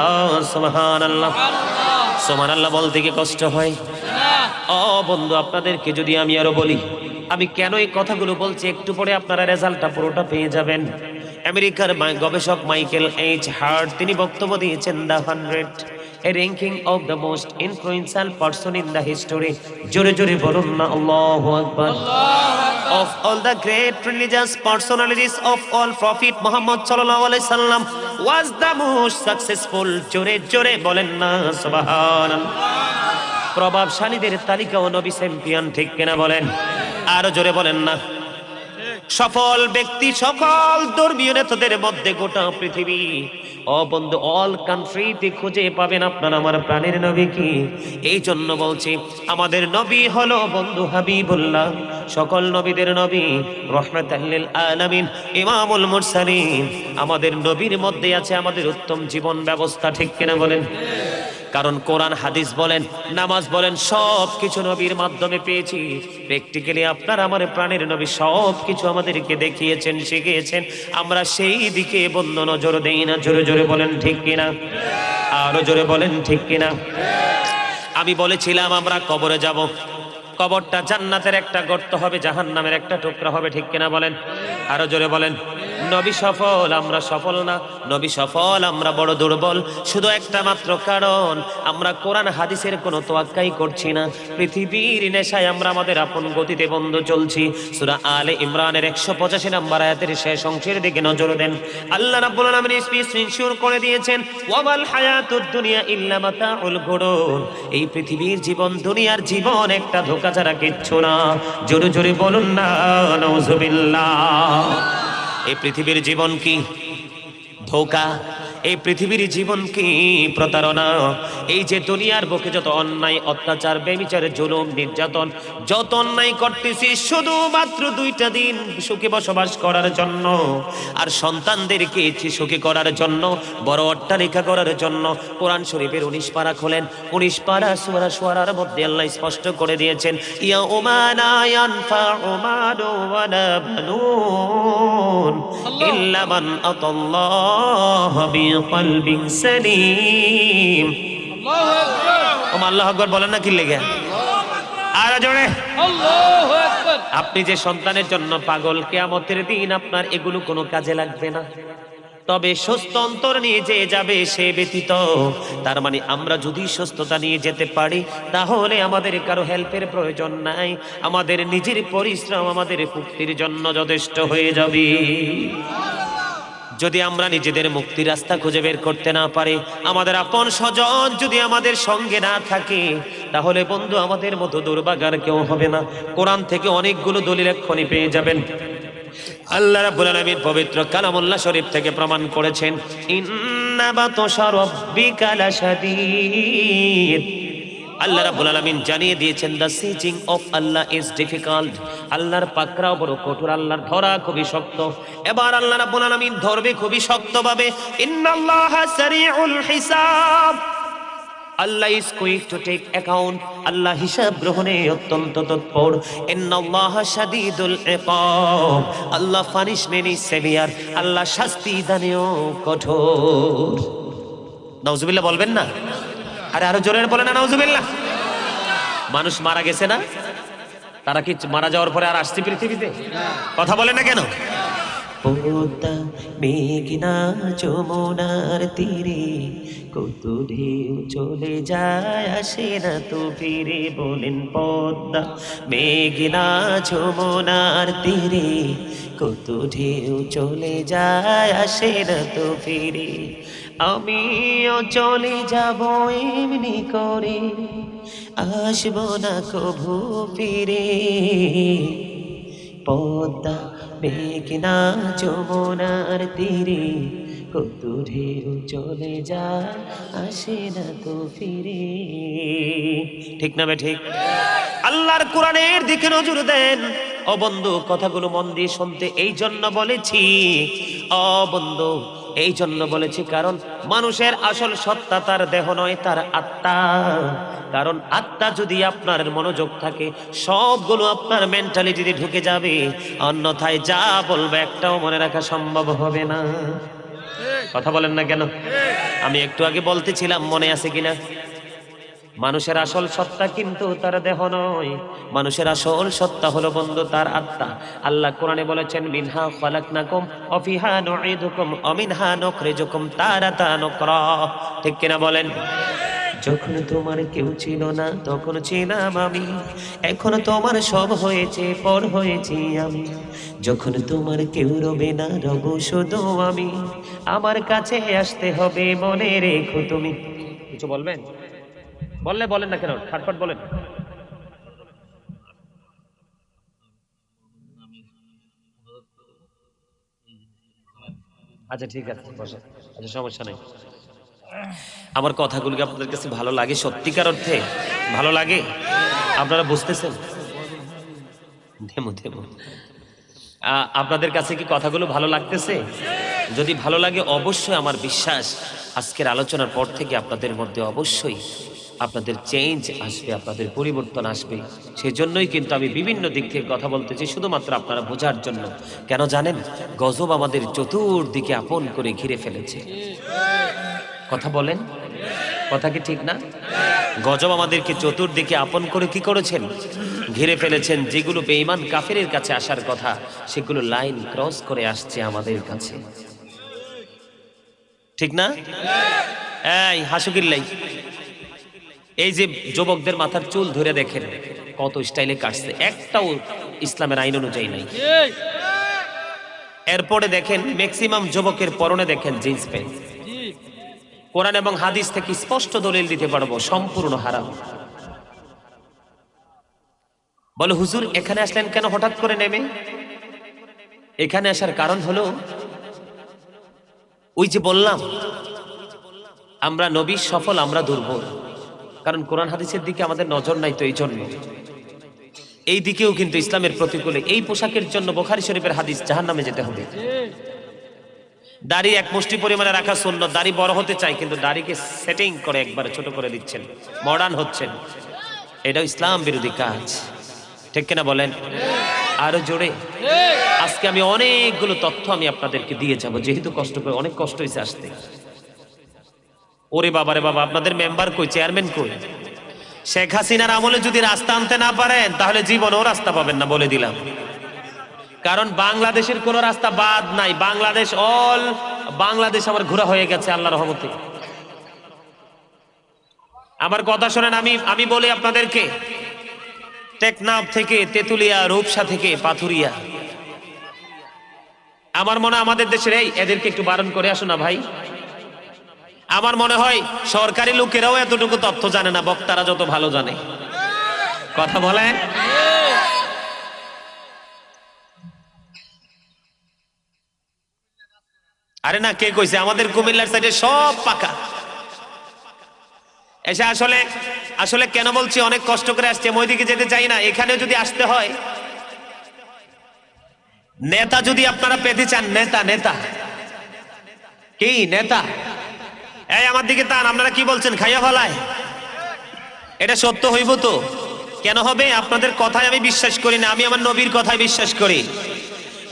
[SPEAKER 1] সুবহানাল্লাহ। সুবহানাল্লাহ বলতে কি কষ্ট হয়? ও বন্ধু, আপনাদেরকে যদি আমি আরো বলি, আমি কেন এই কথাগুলো বলছি, একটু পরে আপনারা রেজাল্টটা পুরোটা পেয়ে যাবেন। আমেরিকার গবেষক মাইকেল এইচ হার্ট তিনি বক্তব্য দিয়েছেন the 100, a ranking of the most influential person in the history. জোরে জোরে বলুন না আল্লাহু আকবার। Of all the great religious personalities of all, Prophet Muhammad sallallahu alaihi wasallam was the most successful. জোরে জোরে বলেন না সুবহানাল্লাহ। প্রভাবশালীদের তালিকাও নবী চ্যাম্পিয়ন, ঠিক কিনা বলেন? আরো জোরে বলেন না। সফল ব্যক্তি, সকল ধর্মীয় নেতাদের মধ্যে গোটা পৃথিবী, ও বন্ধু, অল কান্ট্রিতে খুঁজে পাবেন আপনার আমার প্রাণের নবী কি। এই জন্য বলছি, আমাদের নবী হলো বন্ধু হাবিবুল্লাহ, সকল নবীদের নবী, রহমাতাল লিল আলামিন, ইমামুল মুরসালিন। আমাদের নবীর মধ্যে আছে আমাদের উত্তম জীবন ব্যবস্থা, ঠিক কিনা বলেন? কারণ কোরআন হাদিস বলেন, নামাজ বলেন, সব কিছু নবীর মাধ্যমে পেয়েছি। প্র্যাকটিক্যালি আপনার আমার প্রাণের নবী সব কিছু আমাদেরকে দেখিয়েছেন, শিখিয়েছেন। আমরা সেই দিকে বন্ধ নজর দেই না। জোরে জোরে বলেন ঠিক কিনা? আরো জোরে বলেন ঠিক কিনা? আমি বলেছিলাম আমরা কবরে যাব, কবরটা জান্নাতের একটা গর্ত হবে, জাহান্নামের একটা টুকরা হবে, ঠিক কিনা বলেন? আরো জোরে বলেন। নবী সফল, আমরা সফল না। নবী সফল, আমরা বড় দুর্বল। শুধু একটা মাত্র কারণ, আমরা কোরআন হাদিসের কোনো তোয়াক্কাই করছি না। পৃথিবীর নেশায় আমরা আমাদের আপন গতিতে বন্ধ চলছি। সূরা আলে ইমরানের 185 নম্বর আয়াতের শেষ অংশের দিকে নজর দেন। আল্লাহ রাব্বুল আলামিন স্পেসিফিক করে দিয়েছেন, ওয়ামাল হায়াতুদ দুনিয়া ইল্লা মাতাউল গুরুর। এই পৃথিবীর জীবন, দুনিয়ার জীবন একটা ধোঁকা ছাড়া কিচ্ছু না। জোরে জোরে বলুন না নাউযুবিল্লাহ। এই পৃথিবীর জীবন কি ধোঁকা? এই পৃথিবীর জীবন কি প্রতারণা? এই যে দুনিয়ার বুকে যত অন্যায়, অত্যাচার, ব্যভিচার, জুলুম, নির্যাতন, যত অন্যায় করতেছি, শুধুমাত্র 2টা দিন সুখে বসবাস করার জন্য, আর সন্তানদেরকে সুখী করার জন্য, বড় অট্টালিকা করার জন্য। কোরআন শরীফের 19 পারা খোলেন, 19 পারা সূরা শুআরার মধ্যে আল্লাহ স্পষ্ট করে দিয়েছেন, ইয়াউমা লা ইয়ানফাউ মালু ওয়ালা বানুন ইল্লা মান আতাল্লাহ বিকলবিন সালিম। আল্লাহু আকবার। আল্লাহু আকবার বলেন না কি লেগে? আর জোরে আল্লাহু আকবার। আপনি যে সন্তানের জন্য পাগল, কিয়ামতের দিন আপনার এগুলো কোনো কাজে লাগবে না। তবে সুস্থ অন্তর নিয়ে যে যাবে সে ব্যতীত। তার মানে আমরা যদি সুস্থতা নিয়ে যেতে পারি তাহলে আমাদের কারো হেল্পের প্রয়োজন নাই, আমাদের নিজের পরিশ্রম আমাদের মুক্তির জন্য যথেষ্ট হয়ে যাবে। যদি আমরা নিজেদের মুক্তির রাস্তা খুঁজে বের করতে না পারি, আমাদের আপন স্বজন যদি আমাদের সঙ্গে না থাকে, তাহলে বন্ধু আমাদের মতো দুর্ভাগার কেউ হবে না। কোরআন থেকে অনেকগুলো দলিল এক্ষুনি পেয়ে যাবেন। আল্লাহ রাব্বুল আলামিন পবিত্র কালামুল্লাহ শরীফ থেকে প্রমাণ করেছেন, ইন্না বাতশা রাব্বিকা লাশাদীদ। আল্লাহ রাব্বুল আলামিন জানিয়ে দিয়েছেন, the seizing of Allah is difficult. আল্লাহর পাকড়াও বড় কঠোর, আল্লাহর ধরা খুবই শক্ত। এবার আল্লাহ রাব্বুল আলামিন ধরবে খুবই শক্তভাবে। ইন্নাল্লাহা সারিউল হিসাব। Allah is quick to take account. আল্লাহ হিসাব গ্রহণে অত্যন্ত তৎপর। ইন্নাল্লাহা শাদীদুল ইকাব। Allah punishment is severe. আল্লাহ শাস্তি দানেও কঠোর। নাউজুবিল্লাহ বলবেন না? আরে আরো জোরে বলেন না নাউজুবিল্লাহ। মানুষ মারা গেছে না, তারা কি মারা যাওয়ার পরে আর আসছে পৃথিবীতে? কথা বলে না কেন? পদ্মা মেঘনা যমুনার তীরে কত ঢেউ চলে যায় আসে না তো ফিরে। বলেন পদ্মা মেঘনা যমুনার তীরে কত ঢেউ চলে যায় আসে না তো ফিরে। আমিও চলে যাব এমনি করে, আসবো না কভু ফিরে। পদ্মা মেঘনা যমুনার তীরে কত ঢেউ চলে যায় আসে না তো ফিরে। ঠিক না বে ঠিক? আল্লাহর কোরআনের দিকে নজর দেন। ও বন্ধু, কথাগুলো মন দিয়ে শুনতে এই জন্য বলেছি। ও বন্ধু, এই জন্য বলেছি কারণ মানুষের আসল সত্তা তার দেহ নয়, তার আত্মা। কারণ আত্মা যদি আপনার মনোযোগ থাকে, সবগুলো আপনার মেন্টালিটিতে ঢুকে যাবে। অন্যথায় যা বলবে একটাও মনে রাখা সম্ভব হবে না। কথা বলেন না কেন? আমি একটু আগে বলতেছিলাম, মনে আছে কিনা? মানুষের আসল সত্তা কিন্তু তার দেহ নয়, মানুষের আসল সত্তা হলো বন্ধু তার আত্মা। আল্লাহ কোরআনে বলেছেন, মিনহা খালাকনাকুম ওয়া ফিহা নুঈদুকুম ওয়া মিনহা নুখরিজুকুম তারাতান উখরা। ঠিক কিনা বলেন? যখন তোমার কেউ ছিল না তখন ছিলাম আমি, এখন তোমার সব হয়েছে পর হয়েছি আমি। যখন তোমার কেউ রবে না রব শুধু আমি, আমার কাছে আসতে হবে মনে রেখো তুমি। কিছু বলবেন? বললে বলেন না কেন, ফাটফাট বলেন। আচ্ছা ঠিক আছে, বসে। আচ্ছা সমস্যা নেই। আমার কথাগুলো কি আপনাদের কাছে ভালো লাগে? সত্যিকার অর্থে ভালো লাগে? আপনারা বুঝতেছেন? আপনাদের কাছে কি কথাগুলো ভালো লাগতেছে? যদি ভালো লাগে, অবশ্যই আমার বিশ্বাস আজকের আলোচনার পর থেকে আপনাদের মধ্যে অবশ্যই আপনাদের চেঞ্জ আসবে, আপনাদের পরিবর্তন আসবে। সেজন্যই কিন্তু আমি বিভিন্ন দিক থেকে কথা বলতেছি, শুধুমাত্র আপনারা বোঝার জন্য। কেন জানেন? গজব আমাদের চতুর্দিকে আপন করে ঘিরে ফেলেছে। কথা বলেন, কথা কি ঠিক না? গজব আমাদেরকে চতুর্দিকে আপন করে কি করেছেন? ঘিরে ফেলেছেন। যেগুলো বেঈমান কাফেরের কাছে আসার কথা, সেগুলো লাইন ক্রস করে আসছে আমাদের কাছে। ঠিক না? এই হাসুকিল্লাই, এই যে যুবকদের মাথার চুল ধরে দেখেন কত স্টাইলে কাটছে, একটাও ইসলামের আইন অনুযায়ী নাই। এরপরে দেখেন ম্যাক্সিমাম যুবকের পরনে দেখেন জিন্স প্যান্ট। কোরআন এবং হাদিস থেকে স্পষ্ট দলিল দিতে পারবো সম্পূর্ণ হারাম। বলে হুজুর এখানে আসলেন কেন হঠাৎ করে নেমে? এখানে আসার কারণ হলো, ওই যে বললাম আমরা নবী সফল, আমরা দুর্বল। কারণ কোরআন হাদিসের দিকে আমাদের নজর নাই, তো এই জন্য এই দিকেও কিন্তু ইসলামের প্রতিকূলে। এই পোশাকের জন্য বুখারী শরীফের হাদিস, জাহান্নামে যেতে হবে। দাড়ি এক মুষ্টি পরিমাণে রাখা সুন্নাত। দাড়ি বড় হতে চাই, কিন্তু দাড়িকে সেটিং করে একবারে ছোট করে দিচ্ছেন, মডার্ন হচ্ছেন। এটাও ইসলাম বিরোধী কাজ। ঠিক কিনা বলেন? আরো জোরে। আজকে আমি অনেকগুলো তথ্য আমি আপনাদেরকে দিয়ে যাব, যেহেতু কষ্ট করে, অনেক কষ্ট হয়েছে আসতে। ওরে বাবা রে বাবা, আপনাদের মেম্বার কই, চেয়ারম্যান কই? শেখ হাসিনার আমলে যদি রাস্তা আনতে না পারেন, তাহলে জীবনেও রাস্তা পাবেন না, বলে দিলাম। কারণ বাংলাদেশের কোন রাস্তা বাদ নাই। বাংলাদেশ অল বাংলাদেশ আমার ঘোরা হয়ে গেছে আল্লাহর রহমতে। আমার কথা শোনেন, আমি বলি আপনাদেরকে, টেকনাফ থেকে তেতুলিয়া, রূপসা থেকে পাথুরিয়া, আমার মনে হয় আমাদের দেশের এদেরকে একটু বারণ করে আসো না ভাই। আমার মনে হয় সরকারি লোকেরাও এতটুকু তথ্য জানে না, বক্তারা যত ভালো জানে। কথা বলেন। আরে না, কে কইছে? আমাদের কুমিল্লার সাইডে সব পাকা। এসে আসলে কেন বলছি, অনেক কষ্ট করে আসছে, আমি ওইদিকে যেতে চাই না। এখানে যদি আসতে হয়, নেতা যদি আপনারা পেতে চান, নেতা কি নেতা, এই আমার দিকে তান, আপনারা কি বলছেন? খাইয়া ফেলায়? এটা সত্য হইব তো? কেন হবে? আপনাদের কথায় আমি বিশ্বাস করি না, আমি আমার নবীর কথায় বিশ্বাস করি।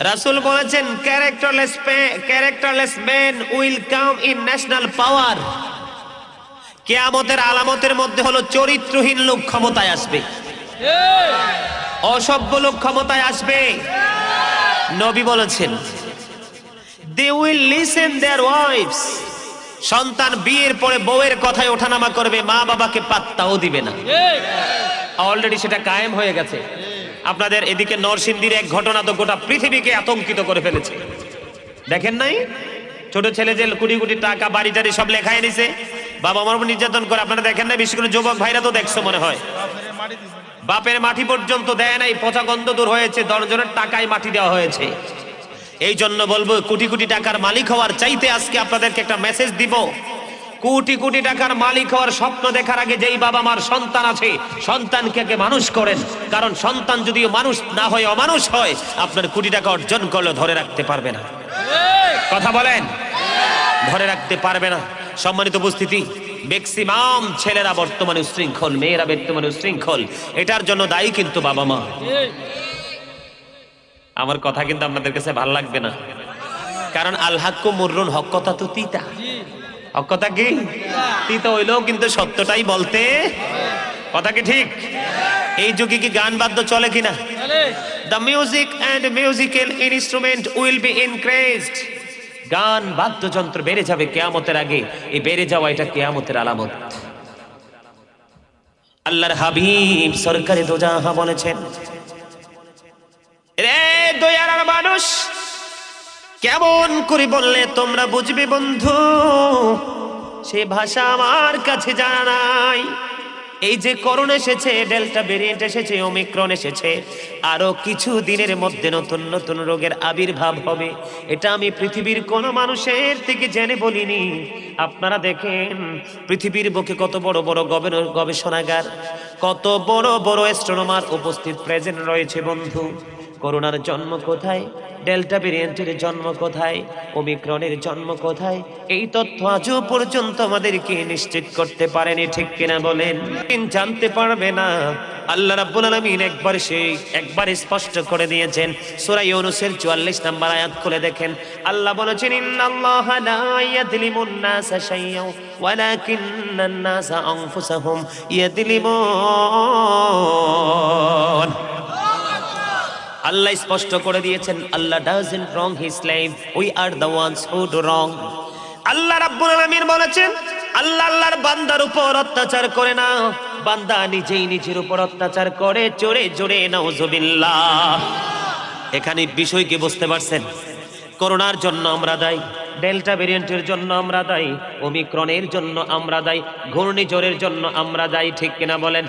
[SPEAKER 1] রাসূল বলেছেন, characterless man will come in national power. কিয়ামতের আলামতের মধ্যে হলো চরিত্রহীন লোক ক্ষমতায় আসবে, অসভ্য লোক ক্ষমতায় আসবে। নবী বলেছেন, they will listen their wives. সন্তান বিয়ের পরে বউয়ের কথায় ওঠানামা করবে, মা বাবাকে পাত্তাও দিবে না। অলরেডি সেটা কায়েম হয়ে গেছে। আপনাদের এদিকে নরসিংদীর এক ঘটনা তো গোটা পৃথিবীকে আতঙ্কিত করে ফেলেছে, দেখেন নাই? ছোট ছেলে যে কোটি কোটি টাকা বাড়ি টাড়ি সব লেখায় নিছে, বাবা মার উপর নির্যাতন করে। আপনারা দেখেন না? বিশেষ করে যুবক ভাইরা তো দেখছো মনে হয়, বাপের মাটি পর্যন্ত দেয় নাই, পচা গন্ধ দূর হয়েছে, দশজনের টাকায় মাটি দেওয়া হয়েছে। এই জন্য বলবো, কোটি কোটি টাকার মালিক হওয়ার চাইতে আজকে আপনাদেরকে একটা মেসেজ দিব, কোটি কোটি টাকার মালিক হওয়ার স্বপ্ন দেখার আগে যেই বাবা মার সন্তান আছে, সন্তানকে আগে মানুষ করেন। কারণ সন্তান যদিও মানুষ না হয়, অমানুষ হয়, আপনার কোটি টাকা অর্জন করলে ধরে রাখতে পারবে না। কথা বলেন, ধরে রাখতে পারবে না। সম্মানিত উপস্থিতি, ম্যাক্সিমাম ছেলেরা বর্তমানে উশৃঙ্খল, মেয়েরা বর্তমানে উশৃঙ্খল। এটার জন্য দায়ী কিন্তু বাবা মা। আমার কথা কিন্তু আপনাদের কাছে ভালো লাগবে না, কারণ আল হাক্কু মুররুন, হক কথা তো তিতা। হক কথা কি? তিতা হইলেও কিন্তু সত্যটাই বলতে। কথা কি ঠিক? এই যুগে কি গান বাদ্য চলে কিনা? The music and musical instrument will be increased. গান বাদ্যযন্ত্র বেড়ে যাবে কিয়ামতের আগে। এই বেড়ে যাওয়া এটা কিয়ামতের আলামত। আল্লাহর হাবিব সরকারে দোজাহা বলেছেন, রে দয়ার মানুষ, কেমন করে বললে তোমরা বুঝবে বন্ধু, সে ভাষা আমার কাছে জানা নাই। এই যে করোনা এসেছে, ডেল্টা ভেরিয়েন্ট এসেছে, ওমিক্রন এসেছে, আরো কিছু দিনের মধ্যে নতুন নতুন রোগের আবির্ভাব হবে। এটা আমি পৃথিবীর কোন মানুষের থেকে জেনে বলিনি। আপনারা দেখেন পৃথিবীর বুকে কত বড় বড় গবেষণাগার, কত বড় বড় অ্যাস্ট্রোনমার উপস্থিত প্রেজেন্ট রয়েছে বন্ধু। করোনার জন্ম কোথায়? ডেল্টা ভেরিয়েন্টের জন্ম কোথায়? ওমিক্রনের জন্ম কোথায়? এই তথ্য আজও পর্যন্ত আমাদেরকে নিশ্চিত করতে পারেনি, ঠিক কিনা বলেন? জানতে পারবে না। আল্লাহ রাব্বুল আলামিন একবার স্পষ্ট করে দিয়েছেন। সূরা ইউনূসের 44 নম্বর আয়াত খুলে দেখেন, আল্লাহ বলেছেন, ইন্নাল্লাহা লা ইয়াযলিমুন নাসা শাইয়্যান ওয়ালাকিন্নান নাসা আনফুসাহুম ইয়াযলিমুন। আল্লাহ স্পষ্ট করে দিয়েছেন, Allah doesn't wrong his slave, we are the ones who do wrong. আল্লাহ রাব্বুল আলামিন বলেছেন, আল্লাহর বান্দার উপর অত্যাচার করে না, বান্দা নিজেই নিজের উপর অত্যাচার করে। জোরে জোরে নাউজুবিল্লাহ। এখানে বিষয় কি বুঝতে পারছেন? করোনার জন্য আমরা দায়ী, ডেল্টা ভেরিয়েন্টের জন্য আমরা দায়ী, ওমিক্রনের জন্য আমরা দায়ী, ঘূর্ণিঝড়ের জন্য আমরা দায়ী, ঠিক কিনা বলেন?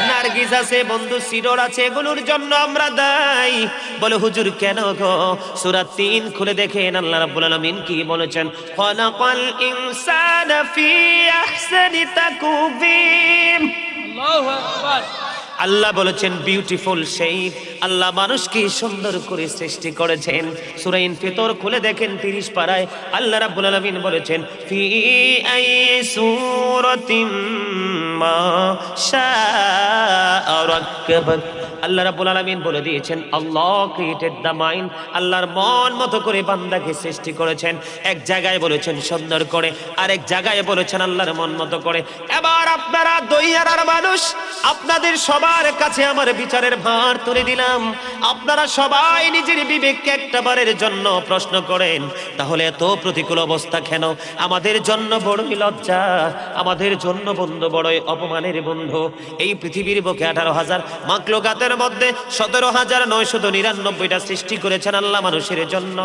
[SPEAKER 1] নার্গিস আছে বন্ধু, সিডর আছে, এগুলোর জন্য আমরা দায়ী। বলে হুজুর কেন গো? সূরা 3 খুলে দেখেন, আল্লাহ রাব্বুল আলামিন কি বলেছেন, খালাকাল ইনসানা ফি আহসানি তাকওয়িম। আল্লাহু আকবার। আল্লাহ বলেছেন বিউটিফুল শেপ। আল্লাহ মানুষকে সুন্দর করে সৃষ্টি করেছেন। সূরা ইনফিতর খুলে দেখেন 30 পারায় আল্লাহ রাব্বুল আলামিন বলেছেন, ফি আই সূরাতিম মা শাআ রাক্কাবাক। আল্লাহ রাব্বুল আলামিন বলে দিয়েছেন, আল্লাহ ক্রিয়েটেড দ্য মাইন্ড, আল্লাহর মন মতো করে বান্দাকে সৃষ্টি করেছেন। এক জায়গায় বলেছেন সুন্দর করে, আরেক জায়গায় বলেছেন আল্লাহর মন মতো করে। এবার আপনারা দইয়ারার মানুষ, আপনাদের সবার কাছে আমার বিচারের ভার তুলে দিলাম। আপনারা সবাই নিজের বিবেককে একটাবারের জন্য প্রশ্ন করেন, তাহলে এত প্রতিকূল অবস্থা কেন? আমাদের জন্য বড়ই লজ্জা, আমাদের জন্য বন্ধু বড়ই অপমানের বন্ধু। এই পৃথিবীর বুকে 18,000 মাখলুকাতের মধ্যে 17,999টা সৃষ্টি করেছেন আল্লাহ মানুষের জন্য।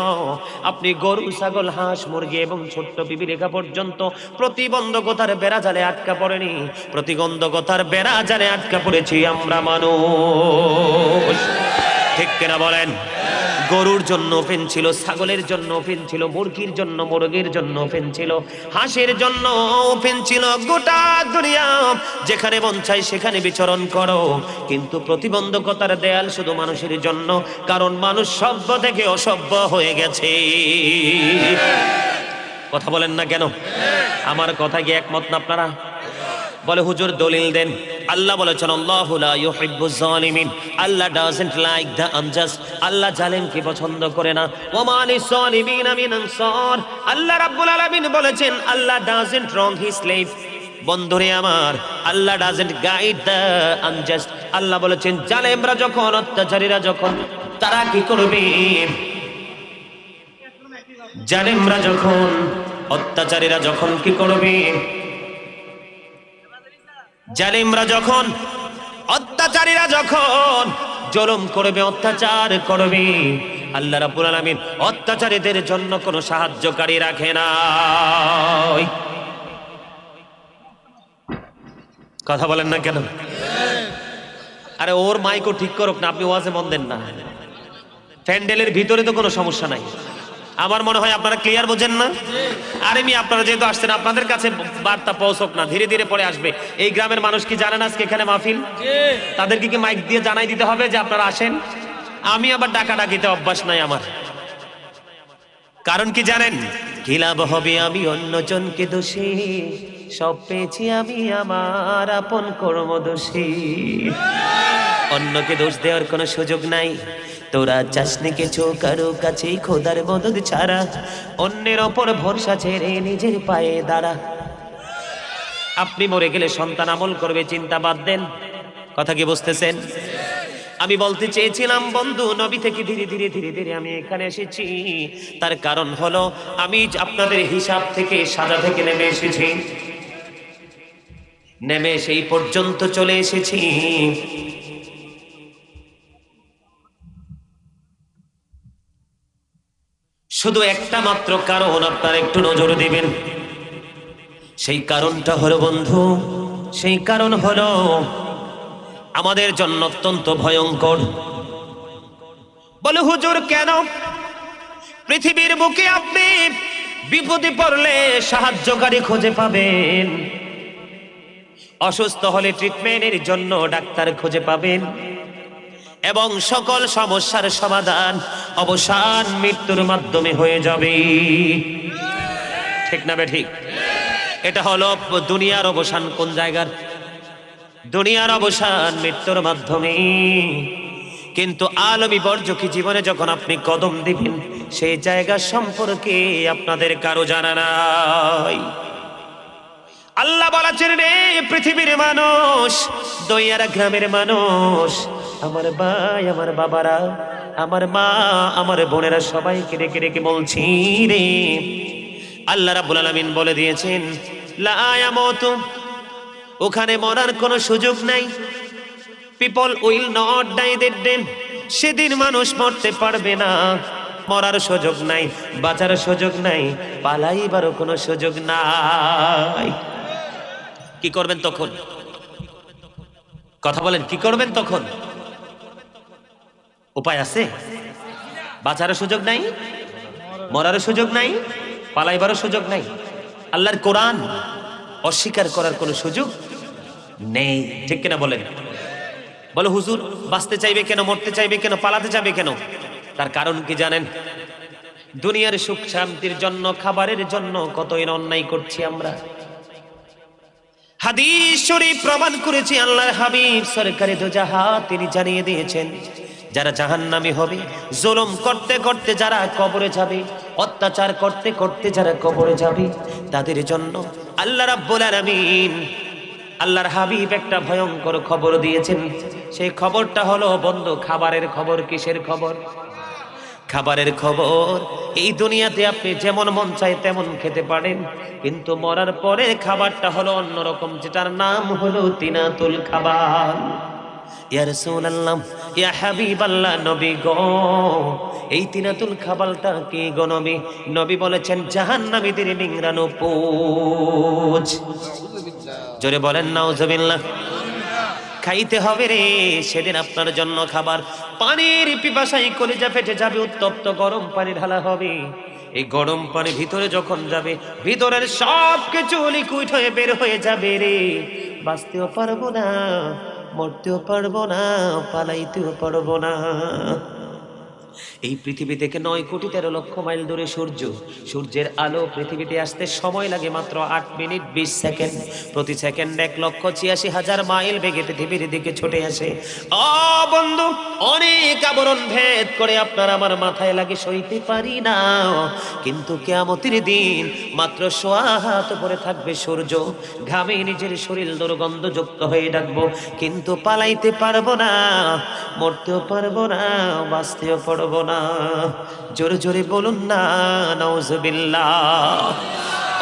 [SPEAKER 1] আপনি গরু, ছাগল, হাঁস, মুরগি এবং ছোট্ট পিপিলিকা পর্যন্ত প্রতিবন্ধকতার বেড়া জালে আটকা পড়েনি। প্রতিবন্ধকতার বেড়া জালে আটকা পড়েছি আমরা মানুষ। ঠিক কিনা বলেন? গরুর জন্য ওপেন ছিল, ছাগলের জন্য ওপেন ছিল, মুরগির জন্য, মুরগির জন্য ওপেন ছিল, হাঁসের জন্য ওপেন ছিল। গোটা দুনিয়া যেখানে মন চাই সেখানে বিচরণ করো, কিন্তু প্রতিবন্ধকতার দেয়াল শুধু মানুষের জন্য, কারণ মানুষ সভ্য থেকে অসভ্য হয়ে গেছে। কথা বলেন না কেন? আমার কথা কি একমত না আপনারা? বলে হুজুর দলিল দেন। আল্লাহ বলেছেন, আল্লাহু লা ইউহিব্বুজ জালিমিন, আল্লাহ ডাজন্ট লাইক দ্য আনজাস্ট, আল্লাহ জালেমকে পছন্দ করে না। ওয়া মা লিজ-জালিমিনা মিন আনসার, আল্লাহ রাব্বুল আলামিন বলেছেন, আল্লাহ ডাজন্ট রং হিজ স্লেভ। বন্ধুরে আমার, আল্লাহ ডাজন্ট গাইড দ্য আনজাস্ট। আল্লাহ বলেছেন জালেমরা যখন, অত্যাচারীরা যখন, তারা কি করবে? জালেমরা যখন, অত্যাচারীরা যখন কি করবে? জালিমরা যখন, অত্যাচারীরা যখন জুলুম করবে, অত্যাচার করবে, আল্লাহ রাব্বুল আলামিন অত্যাচারীদের জন্য কোনো সাহায্যকারী রাখে না। কথা বলেন না কেন? আরে ওর মাইকও ঠিক করুক না, আপনি ওয়াজে মন দেন না। প্যান্ডেলের ভিতরে তো কোনো সমস্যা নাই। আমার মনে হয় আপনারা ক্লিয়ার বোঝেন না। আরে আপনারা যেহেতু আসছেন, আপনাদের কাছে বার্তা পৌঁছক না, ধীরে ধীরে পরে আসবে। এই গ্রামের মানুষ কি জানেন আজকে এখানে মাহফিল? তাদেরকে কি মাইক দিয়ে জানাই দিতে হবে যে আপনারা আসেন? আমি আবার ডাকাডাকিতে অভ্যাস নাই আমার। কারণ কি জানেন? কি লাভ হবে আমি অন্যজনকে দোষী, সব পেয়েছি আমি আমার আপন কর্ম দোষী। অন্যকে দোষ দেওয়ার কোনো সুযোগ নাই। তোরা চাসনি কিছু কারো কাছেই খোদার মদদ ছাড়া, অন্যের ওপর ভরসা ছেড়ে নিজের পায়ে দাঁড়া। আপনি মরে গেলে সন্তান আমল করবে, চিন্তা বাদ দেন। কথা কি বুঝতেছেন? আমি বলতে চেয়েছিলাম বন্ধু, নবী থেকে ধীরে ধীরে ধীরে ধীরে আমি এখানে এসেছি। তার কারণ হলো আমি আপনাদের হিসাব থেকে, সাজা থেকে নেমে এসেছি, নেমে সেই পর্যন্ত চলে এসেছি। শুধু একটা মাত্র কারণ আপনারা একটু নজর দিবেন। সেই কারণটা হলো বন্ধু, সেই কারণ হলো আমাদের জন্য অত্যন্ত ভয়ঙ্কর। বলে হুজুর কেন? পৃথিবীর বুকে আপনি বিপদে পড়লে সাহায্যকারী খুঁজে পাবেন, অসুস্থ হলে ট্রিটমেন্টের জন্য ডাক্তার খুঁজে পাবেন, এবং সকল সমস্যার সমাধান, অবসান মৃত্যুর মাধ্যমে হয়ে যাবে। ঠিক না ঠিক? এটা হলো দুনিয়ার অবসান। কোন জায়গার? দুনিয়ার অবসান মৃত্যুর মাধ্যমে। কিন্তু আলমী বরজখী জীবনে যখন আপনি কদম দিবেন, সেই জায়গা সম্পর্কে আপনাদের কারো জানা নাই। আল্লাহ বলেছেন, রে পৃথিবীর মানুষ, দইয়ারা গ্রামের মানুষ, আমার ভাই, আমার বাবারা, আমার মা, আমার বোনেরা, সবাইকে ডেকে ডেকে বলছি রে, আল্লাহ রাব্বুল আলামিন বলে দিয়েছেন লা ইয়ামুতু, ওখানে মরার কোনো সুযোগ নাই। People will not die that day, সেদিন মানুষ মরতে পারবে না, মরার সুযোগ নাই, বাঁচার সুযোগ নাই, পালাইবারও কোনো সুযোগ নাই। কি করবেন তখন? কথা বলেন, কি করবেন তখন? উপায় আছে? বাঁচারও সুযোগ নাই, মরারও সুযোগ নাই, পালাইবারও সুযোগ নাই। আল্লাহর কোরআন অস্বীকার করার কোনো সুযোগ নেই। ঠিক কিনা বলেন? বলো হুজুর বাঁচতে চাইবে কেন, মরতে চাইবে কেন, পালাতে যাবে কেন? তার কারণ কি জানেন? দুনিয়ার সুখ শান্তির জন্য, খাবারের জন্য কতই অন্যায় করছি আমরা। হাদিস শরীফ প্রমাণ করেছে, আল্লাহর হাবিব সরকারে দো জাহান তিনি জানিয়ে দিয়েছেন, যারা জাহান্নামী হবে, জুলুম করতে করতে যারা কবরে যাবে, অত্যাচার করতে করতে যারা কবরে যাবে, তাদের জন্য আল্লাহ রাব্বুল আলামিন, আল্লাহর হাবিব একটা ভয়ঙ্কর খবর দিয়েছেন। সেই খবরটা হলো বন্ধু খাবারের খবর। কিসের খবর? খাবারের খবর। এই দুনিয়াতে আপনি যেমন মন চায় তেমন খেতে পারেন, কিন্তু মরার পরে খাবারটা হলো অন্যরকম, যেটার নাম হলো তিনাতুল খাবার। ইয়া রাসূলুল্লাহ, ইয়া হাবিবাল্লাহ, নবী গো, এই তিনাতুল খাবারটা কি গো নবী? নবী বলেছেন জাহান্নামীদের নিংড়ানো পুঁজ। জোরে বলেন নাউজুবিল্লাহ। খাইতে হবে রে সেদিন আপনার জন্য খাবার। পানির পিপাসায় কলিজা ফেটে যাবে, উত্তপ্ত গরম পানি ঢালা হবে। এই গরম পানি ভিতরে যখন যাবে, ভিতরের সব কিছু লিকুইড হয়ে বের হয়ে যাবে রে। বাঁচতেও পারবো না, মরতেও পারবো না, পালাইতেও পারবো না। এই পৃথিবী থেকে 9,13,00,000 মাইল দূরে সূর্য। সূর্যের আলো পৃথিবীতে আসতে সময় লাগে মাত্র 8 মিনিট 20 সেকেন্ড। প্রতি সেকেন্ডে 1,86,000 মাইল বেগে পৃথিবীর দিকে ছুটে আসে। ও বন্ধু, অনেক আবরণ ভেদ করে আপনার আমার মাথায় লাগে, সইতে পারি না। কিন্তু কিয়ামতের দিন মাত্র সোয়া হাত উপরে থাকবে সূর্য। ঘামে নিজের শরীর দুর্গন্ধযুক্ত হয়ে ডাকবো, কিন্তু পালাইতে পারবো না, মরতেও পারবো না, বাঁচতেও পারবো না। জোরে জোরে বলুন না নাউজুবিল্লাহ।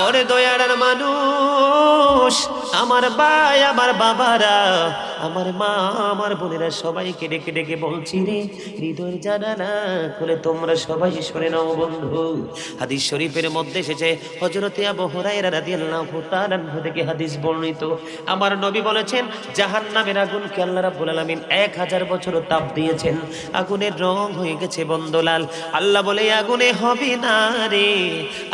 [SPEAKER 1] ওরে দয়ার মানুষ, আমার ভাই, আমার বাবারা, আমার মা, আমার বোনেরা, সবাইকে ডেকে ডেকে বলছি রে, হৃদয়ের জানালা খুলে তোমরা সবাই শুনে নাও বন্ধু। হাদিস শরীফের মধ্যে এসেছে, হযরতে আবু হুরায়রা রাদিয়াল্লাহু তাআলা আনহু থেকে হাদিস বর্ণিত, আমার নবী বলেছেন জাহান্নামের আগুনকে আল্লাহ রাব্বুল আলামিন 1000 বছর তাপ দিয়েছেন। আগুনের রং হয়ে গেছে বন্ধলাল। আল্লাহ বলে আগুনে হবে না রে,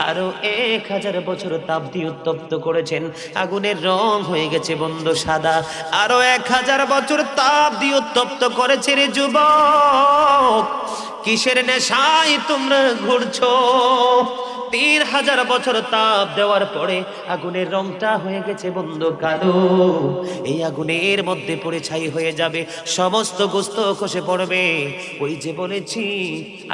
[SPEAKER 1] আরো 1000 বছর তাপ দিয়ে উত্তপ্ত করেছেন। আগুনের রং হয়ে গেছে বন্ধু সাদা। আরো 1000 বছর তাপ দিয়ে উত্তপ্ত করেছে রে যুবক। কিসের নেশায় তোমরা ঘুরছো? 3000 বছর তাপ দেওয়ার পরে আগুনের রংটা হয়ে গেছে বন্ধু কালো। এই আগুনের মধ্যে পড়ে ছাই হয়ে যাবে, সমস্ত গোস্ত খসে পড়বে। ওই যে বলেছি,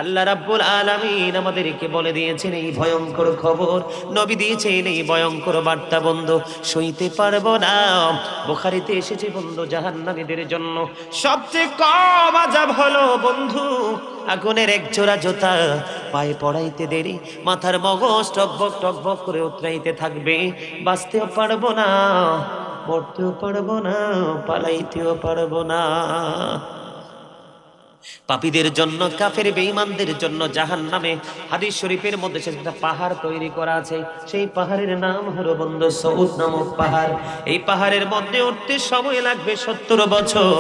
[SPEAKER 1] আল্লাহ রাব্বুল আলামিন আমাদেরকে বলে দিয়েছেন এই ভয়ঙ্কর খবর, নবী দিয়েছেন এই ভয়ঙ্কর বার্তা বন্ধু, সইতে পারবো না। বুখারীতে এসেছে বন্ধু, জাহান্নামীদের জন্য সবচেয়ে কম আযাব হলো বন্ধু আগুনের এক জোড়া জুতা পায়ে পড়াইতে দেরি, মাথার মগজ টকবক টকবক করে উতরাইতে থাকবে। বাঁচতেও পারবো না, মরতেও পারবো না, পালাইতেও পারবো না। পাপীদের জন্য, কাফের বেঈমানদের জন্য জাহান্নামে হাদিস শরীফের মধ্যে একটা পাহাড় তৈরি করা আছে। সেই পাহাড়ের নাম হলো বন্ধু সউদ নামক পাহাড়। এই পাহাড়ের মধ্যে উঠতে সময় লাগবে 70 বছর,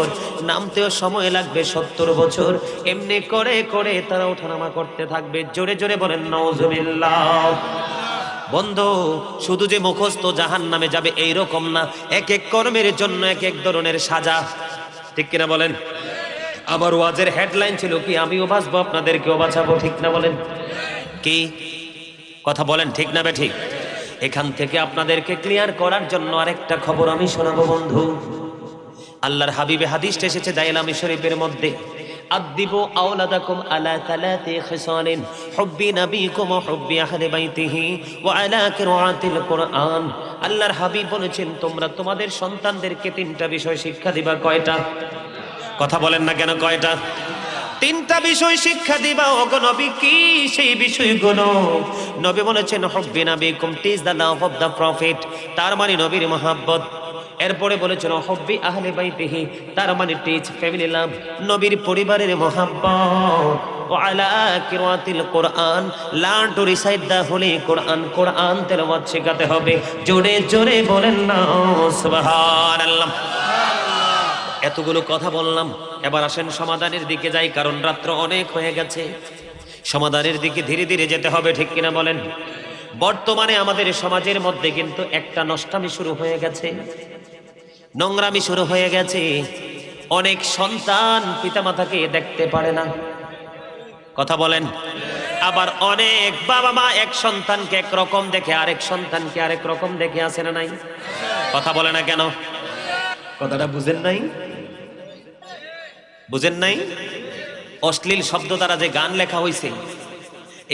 [SPEAKER 1] নামতেও সময় লাগবে 70 বছর। এমনি করে করে তারা ওঠানামা করতে থাকবে। জোরে জোরে বলেন নাউজুবিল্লাহ। বন্ধু, শুধু যে মুখস্থ জাহান্নামে যাবে এইরকম না, এক এক কর্মের জন্য এক এক ধরনের সাজা। ঠিক কিনা বলেন? আবার ওয়াজের হেডলাইন ছিল কি, আমিও বাঁচবো আপনাদেরকেও বাঁচাবো। ঠিক না বলেন? কি কথা বলেন, ঠিক না ঠিক? এখান থেকে আপনাদেরকে ক্লিয়ার করার জন্য আরেকটা খবর আমি শোনাবো বন্ধু। আল্লাহর হাবিবে হাদিসটা এসেছে দাইলামি শরীফের মধ্যে, আদিবু আওলাদাকুম আলা তালাতি খিসালিন হুব্বি নবীকুম ওয়া হুব্বি আহলি বাইতিহি ওয়া আলা কিরাআতিল কুরআন। আল্লাহর হাবিব বলেছেন তোমরা তোমাদের সন্তানদেরকে 3টা বিষয় শিক্ষা দিবা। কয়টা? কথা বলেন না কেন? কয়টা? 3টা বিষয় শিক্ষা দিবা। ওগো নবী, কি সেই বিষয়গুলো? নবী বলেছেন হুব্বি নবীকুম, it's the love of the prophet, তার মানে নবীর মহব্বত। এরপরে বলেছেন হুব্বি আহলে বাইতিহি, তার মানে টিচ ফ্যামিলি লাভ, নবীর পরিবারের মহব্বত। ওয়া আলা কিরাআতিল কুরআন, learn to recite the holy Quran, কুরআন তেলাওয়াত শেখাতে হবে। জোরে জোরে বলেন না সুবহানাল্লাহ। এতগুলো কথা বললাম, এবার আসেন সমাধানের দিকে যাই, কারণ রাত্র অনেক হয়ে গেছে। সমাধানের দিকে ধীরে ধীরে যেতে হবে। ঠিক কিনা বলেন? বর্তমানে আমাদের সমাজের মধ্যে কিন্তু একটা নষ্টামি শুরু হয়ে গেছে, নোংরামি শুরু হয়ে গেছে। অনেক সন্তান পিতামাতাকে দেখতে পারে না। কথা বলেন? আবার অনেক বাবা মা এক সন্তানকে একরকম দেখে, আরেক সন্তানকে আরেক রকম দেখে, আছে না নাই? কথা বলে না কেন? কথাটা বুঝেন নাই? বুঝেন নাই? অশ্লীল শব্দ দ্বারা যে গান লেখা হয়েছে,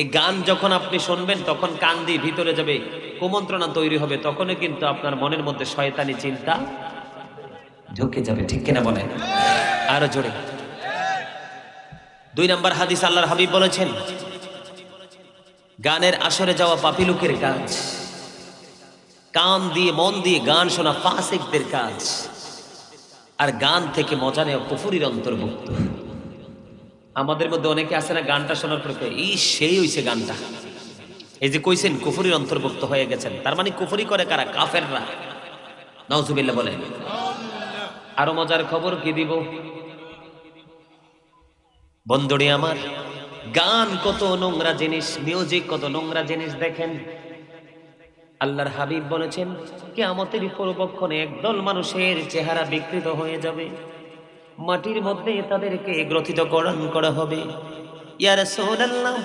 [SPEAKER 1] এই গান যখন আপনি শুনবেন তখন কান দিয়ে ভিতরে যাবে, কুমন্ত্রণা তৈরি হবে, তখনই কিন্তু আপনার মনের মধ্যে শয়তানি চিন্তা ঢুকে যাবে। ঠিক কিনা বলেন? আরো জোরে। 2 নম্বর হাদিস, আল্লাহর হাবিব বলেছেন, গানের আসরে যাওয়া পাপী লোকের কাজ, কান দিয়ে মন দিয়ে গান শোনা ফাসিকদের কাজ, আর গান থেকে মজা নেওয়া কুফরির অন্তর্ভুক্ত। আমাদের মধ্যে অনেকে আছে না, গানটা শোনার পরে সেই হইছে গানটা, এই যে কইছেন কুফরির অন্তর্ভুক্ত হয়ে গেছেন, তার মানে কুফরি করে কারা? কাফেররা। নাউজুবিল্লাহ বলেন। আরো মজার খবর কি দিব বন্ধুরে আমার, গান কত নোংরা জিনিস, মিউজিক কত নোংরা জিনিস। দেখেন আল্লাহর হাবিব বলেছেন, কিয়ামতের পূর্বক্ষণে একদল মানুষের চেহারা বিকৃত হয়ে যাবে, মাটির মধ্যে তাদেরকে গ্রথিত করা হবে। ইয়া রাসূলুল্লাহ,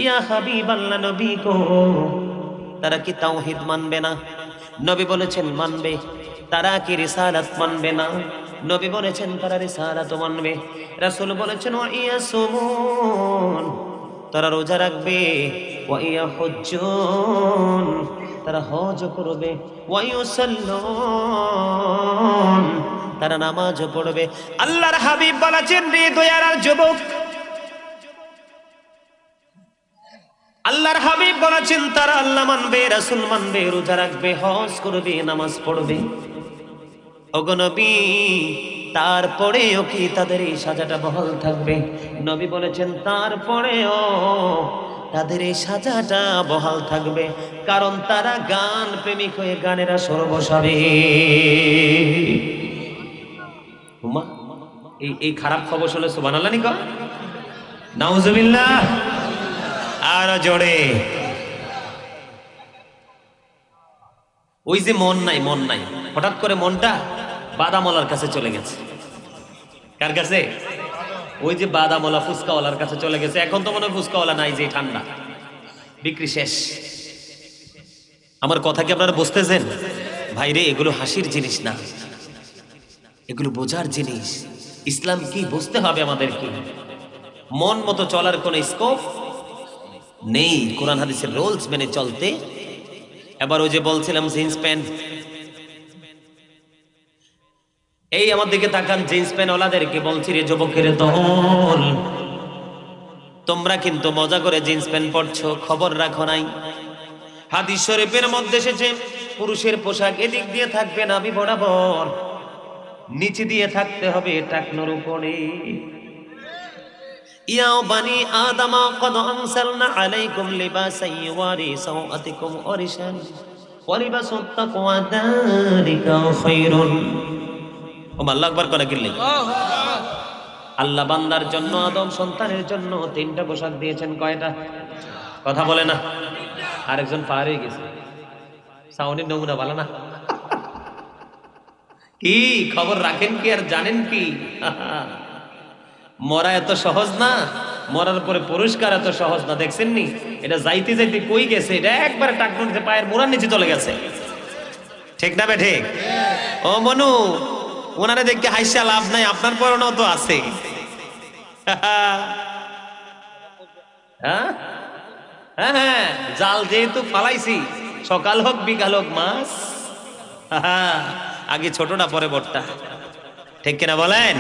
[SPEAKER 1] ইয়া হাবিবাল্লাহ, নবী গো, তারা কি তাওহীদ মানবে না? নবী বলেছেন মানবে। তারা কি রিসালাত মানবে না? নবী বলেছেন তারা রিসালাত মানবে। রাসূল বলেছেন ওয়া ইয়াসুমুন, তারা রোজা রাখবে। ওয়া ইয়াহুজ্জুন, তারা হজ করবে। ওয়া ইউসাল্লুন, তারা নামাজ পড়বে। আল্লাহর হাবিব বলেছেন, রে দয়ার যুবক, আল্লাহর হাবিব বলেছেন তারা আল্লাহ মানবে, রাসূল মানবে, রোজা রাখবে, হজ করবে, নামাজ পড়বে। ওগো নবী, তারপরেও কি তাদের এই সাজাটা বহাল থাকবে? নবী বলেছেন তারপরেও তাদের এই সাজাটা বহাল থাকবে, কারণ তারা গান প্রেমিক হয়ে গানেরা সুর বসাবে। এই খারাপ খবর শুনলে সুবহানাল্লাহ নি কর, নাউজুবিল্লাহ। আর জোরে। ওই যে মন নাই, মন নাই, হঠাৎ করে মনটা বাদামওয়ালার কাছে চলে গেছে। কার কাছে? ওই যে বাদামওয়ালা, ফুচকাওয়ালার কাছে চলে গেছে। এখন তো মনে হয় ফুচকাওয়ালা নাই, যে ঠান্ডা, বিক্রি শেষ। আমার কথা কি আপনারা বুঝতেছেন? ভাইরে, এগুলো হাসির জিনিস না, এগুলো বোঝার জিনিস। ইসলাম কি বুঝতে হবে আমাদেরকে। মন মতো চলার কোন স্কোপ নেই, কোরআন হাদিসের রুলস মেনে চলতে। এবার ওই যে বলছিলাম জিন্স প্যান্ট, এই আমার দিকে তাকান, জিন্স প্যান্ট ওলাদেরকে বলছি, রে যুবকের দল, তোমরা কিন্তু মজা করে জিন্স প্যান্ট পরছো, খবর রাখো নাই। হাদিস শরীফের মধ্যে এসেছে, পুরুষের পোশাক এদিক দিয়ে থাকবে নাভি বরাবর, নিচে দিয়ে থাকতে হবে টাকনোর উপরে। ইয়া বানি আদম ক্বাদ আনসালনা আলাইকুম লিবাসান ইউয়ারি সাওআতিকুম ওয়া রিশান ওয়া লিবাসুত তাকওয়া যালিকা খায়রুন। আল্লাহু আকবার করে গিল্লি। আল্লাহ বান্দার জন্য, আদম সন্তানের জন্য 3টা পোশাক দিয়েছেন। কয়টা? কথা বলে না। আরেকজন পার হয়ে গেছে, সাউন্ডের নমুনা ভালো না। কি খবর রাখেন কি আর জানেন কি? মরা এত সহজ না, মরার পরে পুরস্কার এত সহজ না। দেখছেন নি, এটা যাইতে যাইতে কই গেছে, এটা একবার টাকনুর পায়ের মোড়ার নিচে চলে গেছে। ঠিক না বে ঠিক? ও মনু, ওনারে দেখে হাইসা লাভ নাই, আপনার পরনেও তো আছে। হ্যাঁ হ্যাঁ, জাল যেহেতু ফালাইছি, সকাল হোক বিকাল হোক মাছ, আগে ছোটটা পরে বড়টা। ঠিক কিনা বলেন?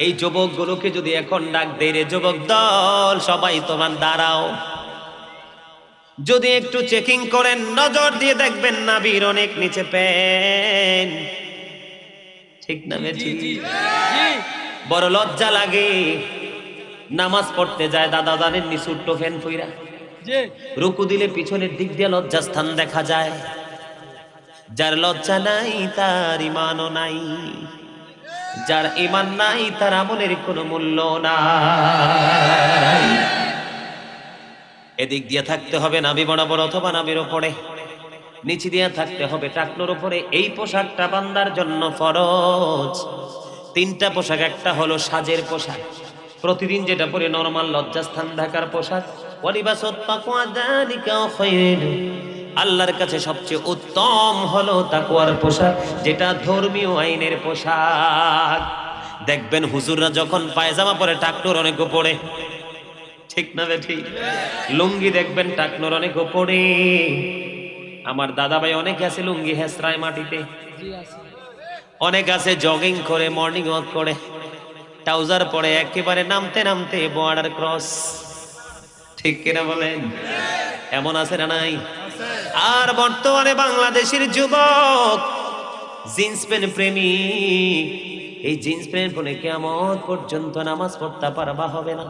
[SPEAKER 1] এই যুবক গুলোকে যদি এখন ডাক দেয়, রে যুবক দল, সবাই তোমার দাঁড়াও, যদি একটু চেকিং করেন, নজর দিয়ে দেখবেন নাভির অনেক নিচে প্যান্ট। ঠিক না? ঠিক। বড় লজ্জা লাগে, নামাজ পড়তে যায় দাদা জানেন নি, ছোট্ট ফ্যান ফইরা রুকু দিলে পিছনের দিক দিয়ে লজ্জাস্থান দেখা যায়। যার লজ্জা নাই তার ইমানও নাই, যার ইমান নাই তার আমলের কোনো মূল্য নাই। এদিক দিয়ে থাকতে হবে নাভি বরাবর অথবা নাভির ওপরে, নিচে দিয়ে থাকতে হবে টাকনোর উপরে। এই পোশাকটা বান্দার জন্য ফরজ। 3টা পোশাক, একটা হলো সাজের পোশাক, প্রতিদিন যেটা পরে নরমাল লজ্জাস্থান ঢাকার পোশাক। ওয়ালিবাসুত তাকওয়া যালিকা খায়রুন, আল্লাহর কাছে সবচেয়ে উত্তম হলো তাকওয়ার পোশাক, যেটা ধর্মীয় আইনের পোশাক। দেখবেন হুজুররা যখন পায়জামা পরে টাকনুর অনেক পড়ে, ঠিক না ঠিক? লুঙ্গি দেখবেন টাকনুর অনেক পড়ে। আমার দাদা ভাই অনেক আছে লুঙ্গি হেসরায় মাটিতে, অনেক আছে জগিং করে, মর্নিং ওয়াক করে, ট্রাউজার পরে একেবারে নামতে নামতে বর্ডার ক্রস, ঠিক কিনা বলেন? এমন আছে না নাই? আর বর্তমানে বাংলাদেশের যুবক জিন্স প্যান্ট প্রেমী, এই জিন্স প্যান্ট পরে কিয়ামত পর্যন্ত নামাজ পড়তে পারবা হবে না।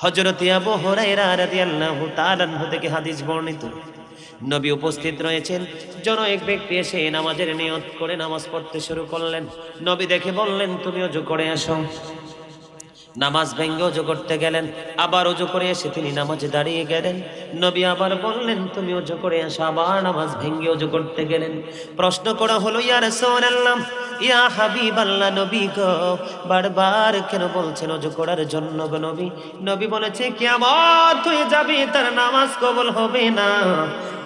[SPEAKER 1] হযরত আবু হুরায়রা রাদিয়াল্লাহু তাআলা আনহু থেকে হাদিস বর্ণিত, নবী উপস্থিত রয়েছেন, জন এক ব্যক্তি এসে নামাজের নিয়ত করে নামাজ পড়তে শুরু করলেন। নবী দেখে বললেন, তুমি ওযু করে আসো। নামাজ ভেঙ্গে ওযু করতে গেলেন, আবার ওযু করে এসে তিনি নামাজে দাঁড়িয়ে গেলেন। নবী আবার বললেন, তুমি ওযু করে আসো, আবার নামাজ ভেঙ্গে ওযু করতে গেলেন। প্রশ্ন করা হলো, ইয়া রাসূলুল্লাহ, ইয়া হাবিবাল্লাহ, নবী গো, বারবার কেন বলছেন ওযু করার জন্য গো নবী? নবী বলেছে, কিয়ামত হয়ে যাবে, তার নামাজ কবুল হবে না।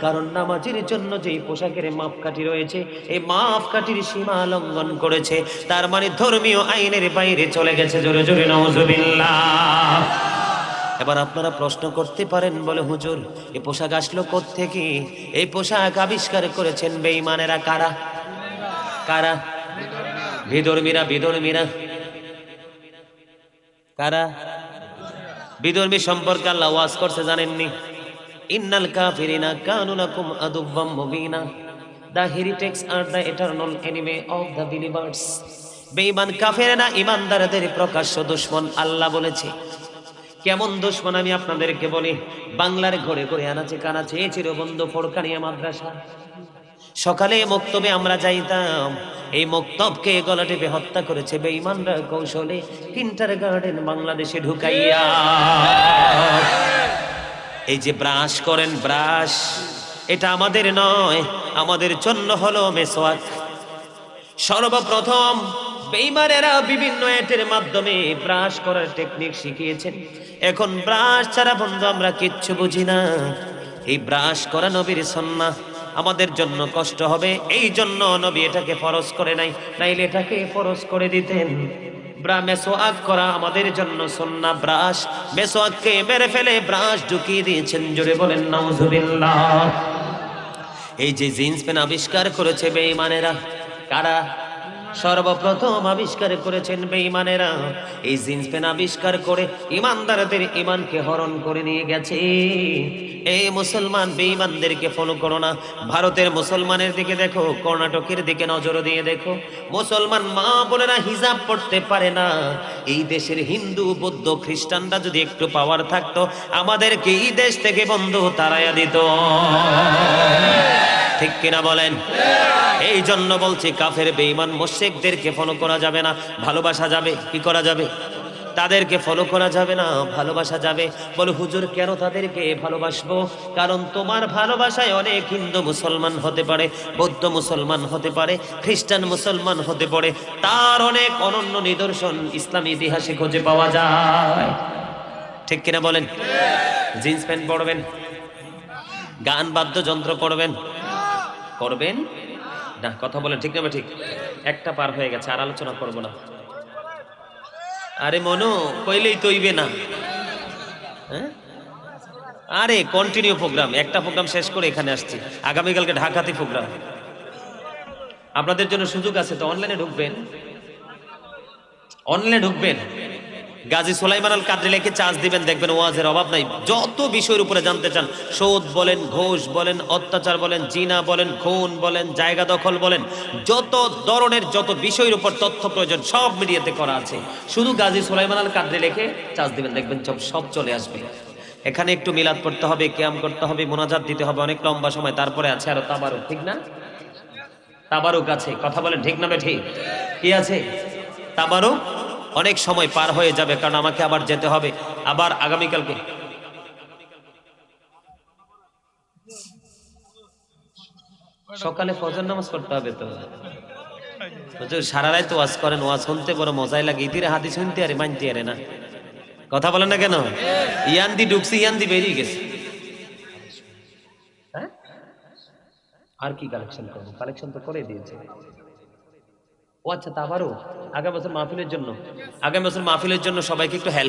[SPEAKER 1] কারণ নামাজের জন্য যেই পোশাকের মাপকাঠি রয়েছে, এই মাপকাঠির সীমা লঙ্ঘন করেছে, তার মানে ধর্মীয় আইনের বাইরে চলে গেছে। জোরে জোরে নাউজুবিল্লাহ। এবার আপনারা প্রশ্ন করতে পারেন, বলে হুজুর এই পোশাক আসলো কোত্থেকে? এই পোশাক আবিষ্কার করেছেন বেঈমানেরা। কারা? কারা? বিধর্মীরা। বিধর্মীরা কারা? বিধর্মী সম্পর্কে আল্লাহ ওয়াজ করছে, জানেননি? ইন্নাল কাফিরিনা কানু লাকুম আদুওয়াম মুবিনা, the heretics are the eternal enemy of the believers. বেঈমান কাফেররা ঈমানদারদের প্রকাশ্য দুশমন, আল্লাহ বলেছে। কেমন দুশমন আমি আপনাদেরকে বলি। বাংলার ঘরে ঘরে আনাচে কানাচে চিরবন্ধু ফোরকানিয়া মাদ্রাসা, সকালে মক্তবে আমরা যাইতাম, এই মক্তবকে গলা টিপে হত্যা করেছে বেঈমানরা কৌশলে কিন্ডারগার্টেন বাংলাদেশে ঢুকাইয়া। এই যে ব্রাশ করেন, ব্রাশ, এটা আমাদের নয়, আমাদের জন্য হলো মেসওয়াক। সর্বপ্রথম বেঈমানেরা বিভিন্ন এটের মাধ্যমে ব্রাশ করার টেকনিক শিখিয়েছেন। এখন ব্রাশ ছাড়া বন্ধু আমরা কিচ্ছু বুঝি না। এই ব্রাশ করা নবীর সুন্নাহ, আমাদের জন্য কষ্ট হবে, এই জন্য নবী এটাকে ফরজ করে নাই, নাইলে এটাকে ফরজ করে দিতেন। মেসওয়াক করা আমাদের জন্য সুন্নাহ। ব্রাশ, মেসওয়াককে মেরে ফেলে ব্রাশ ঢুকিয়ে দিয়েছেন। জোরে বলেন নাউজুবিল্লাহ। এই যে জিন্স প্যান্ট আবিষ্কার করেছে বেঈমানেরা, কারা? সর্বপ্রথম আবিষ্কার করেছেন বেঈমানেরা। এই জিন্স প্যান্ট আবিষ্কার করে ইমানদারদের ইমানকে হরণ করে নিয়ে গেছে। এই মুসলমান বেঈমানদেরকে ফলো করো না। ভারতের মুসলমানের দিকে দেখো, কর্ণাটকের দিকে নজর দিয়ে দেখো, মুসলমান মা বোনেরা হিজাব পড়তে পারে না। এই দেশের হিন্দু, বৌদ্ধ, খ্রিস্টানরা যদি একটু পাওয়ার থাকতো, আমাদেরকে এই দেশ থেকে বন্ধু তাড়াইয়া দিত, ঠিক কিনা বলেন? এই জন্য বলছি, কাফের বেঈমান মুশরিকদেরকে ফলো করা যাবে না, ভালোবাসা যাবে। কি করা যাবে? তাদেরকে ফলো করা যাবে না, ভালোবাসা যাবে। বলে হুজুর কেন তাদেরকে ভালোবাসবো? কারণ তোমার ভালোবাসায় অনেক হিন্দু মুসলমান হতে পারে, বৌদ্ধ মুসলমান হতে পারে, খ্রিস্টান মুসলমান হতে পারে, তার অনেক অনন্য নিদর্শন ইসলামী ইতিহাসে খুঁজে পাওয়া যায়, ঠিক কিনা বলেন? জিন্স প্যান্ট পরবেন, গান বাদ্যযন্ত্র করবেন, করবেন না? কথা বলেন ঠিক না? ঠিক। একটা পার হয়ে গেছে, আর আলোচনা করব না। আরে মনু কইলেই তৈবে না, হ্যাঁ? আরে কন্টিনিউ প্রোগ্রাম, একটা প্রোগ্রাম শেষ করে এখানে আসছি, আগামীকালকে ঢাকাতে প্রোগ্রাম। আপনাদের জন্য সুযোগ আছে তো, অনলাইনে ঢুকবেন, অনলাইনে ঢুকবেন, গাজী সুলাইমান আল কাদরি লিখে চার্জ দিবেন, দেখবেন ওয়াজের অভাব নাই। যত বিষয়ের উপরে জানতে চান, সুদ বলেন, ঘুষ বলেন, অত্যাচার বলেন, জিনা বলেন, খুন বলেন, জায়গা দখল বলেন, যত ধরনের যত বিষয়ের উপর তথ্য প্রয়োজন সব মিডিয়াতে করা আছে। শুধু গাজী সুলাইমান আল কাদরি লিখে চার্জ দিবেন, দেখবেন সব চলে আসবে। এখানে একটু মিলাদ পড়তে হবে, কিয়াম করতে হবে, মোনাজাত দিতে হবে, অনেক লম্বা সময়। তারপরে আছে আরো তাবারুক, ঠিক না? তাবারুক আছে, কথা বলেন ঠিক না? ঠিক। কি আছে? তাবারুক। অনেক সময় পার হয়ে যাবে, কারণ আমাকে আবার যেতে হবে, আবার আগামীকালকে। সকালে ফজর নামাজ পড়তে হবে তো। সারা রাত ওয়াজ করেন, ওয়াজ শুনতে বড় মজাই লাগে, ইতিরে হাদিস শুনতে আরে মানতে আরে না। কথা বলেন না কেন? ইয়ান্দি ঢুকছি, ইয়ান্দি বেরিয়ে গেছে। আর কি কালেকশন করবো, কালেকশন তো করে দিয়েছে। ও আচ্ছা, তা আবারও আগামী বছর মাহফিলের জন্য, আগামী বছর মাহফিলের জন্য সবাইকে একটু হেল্প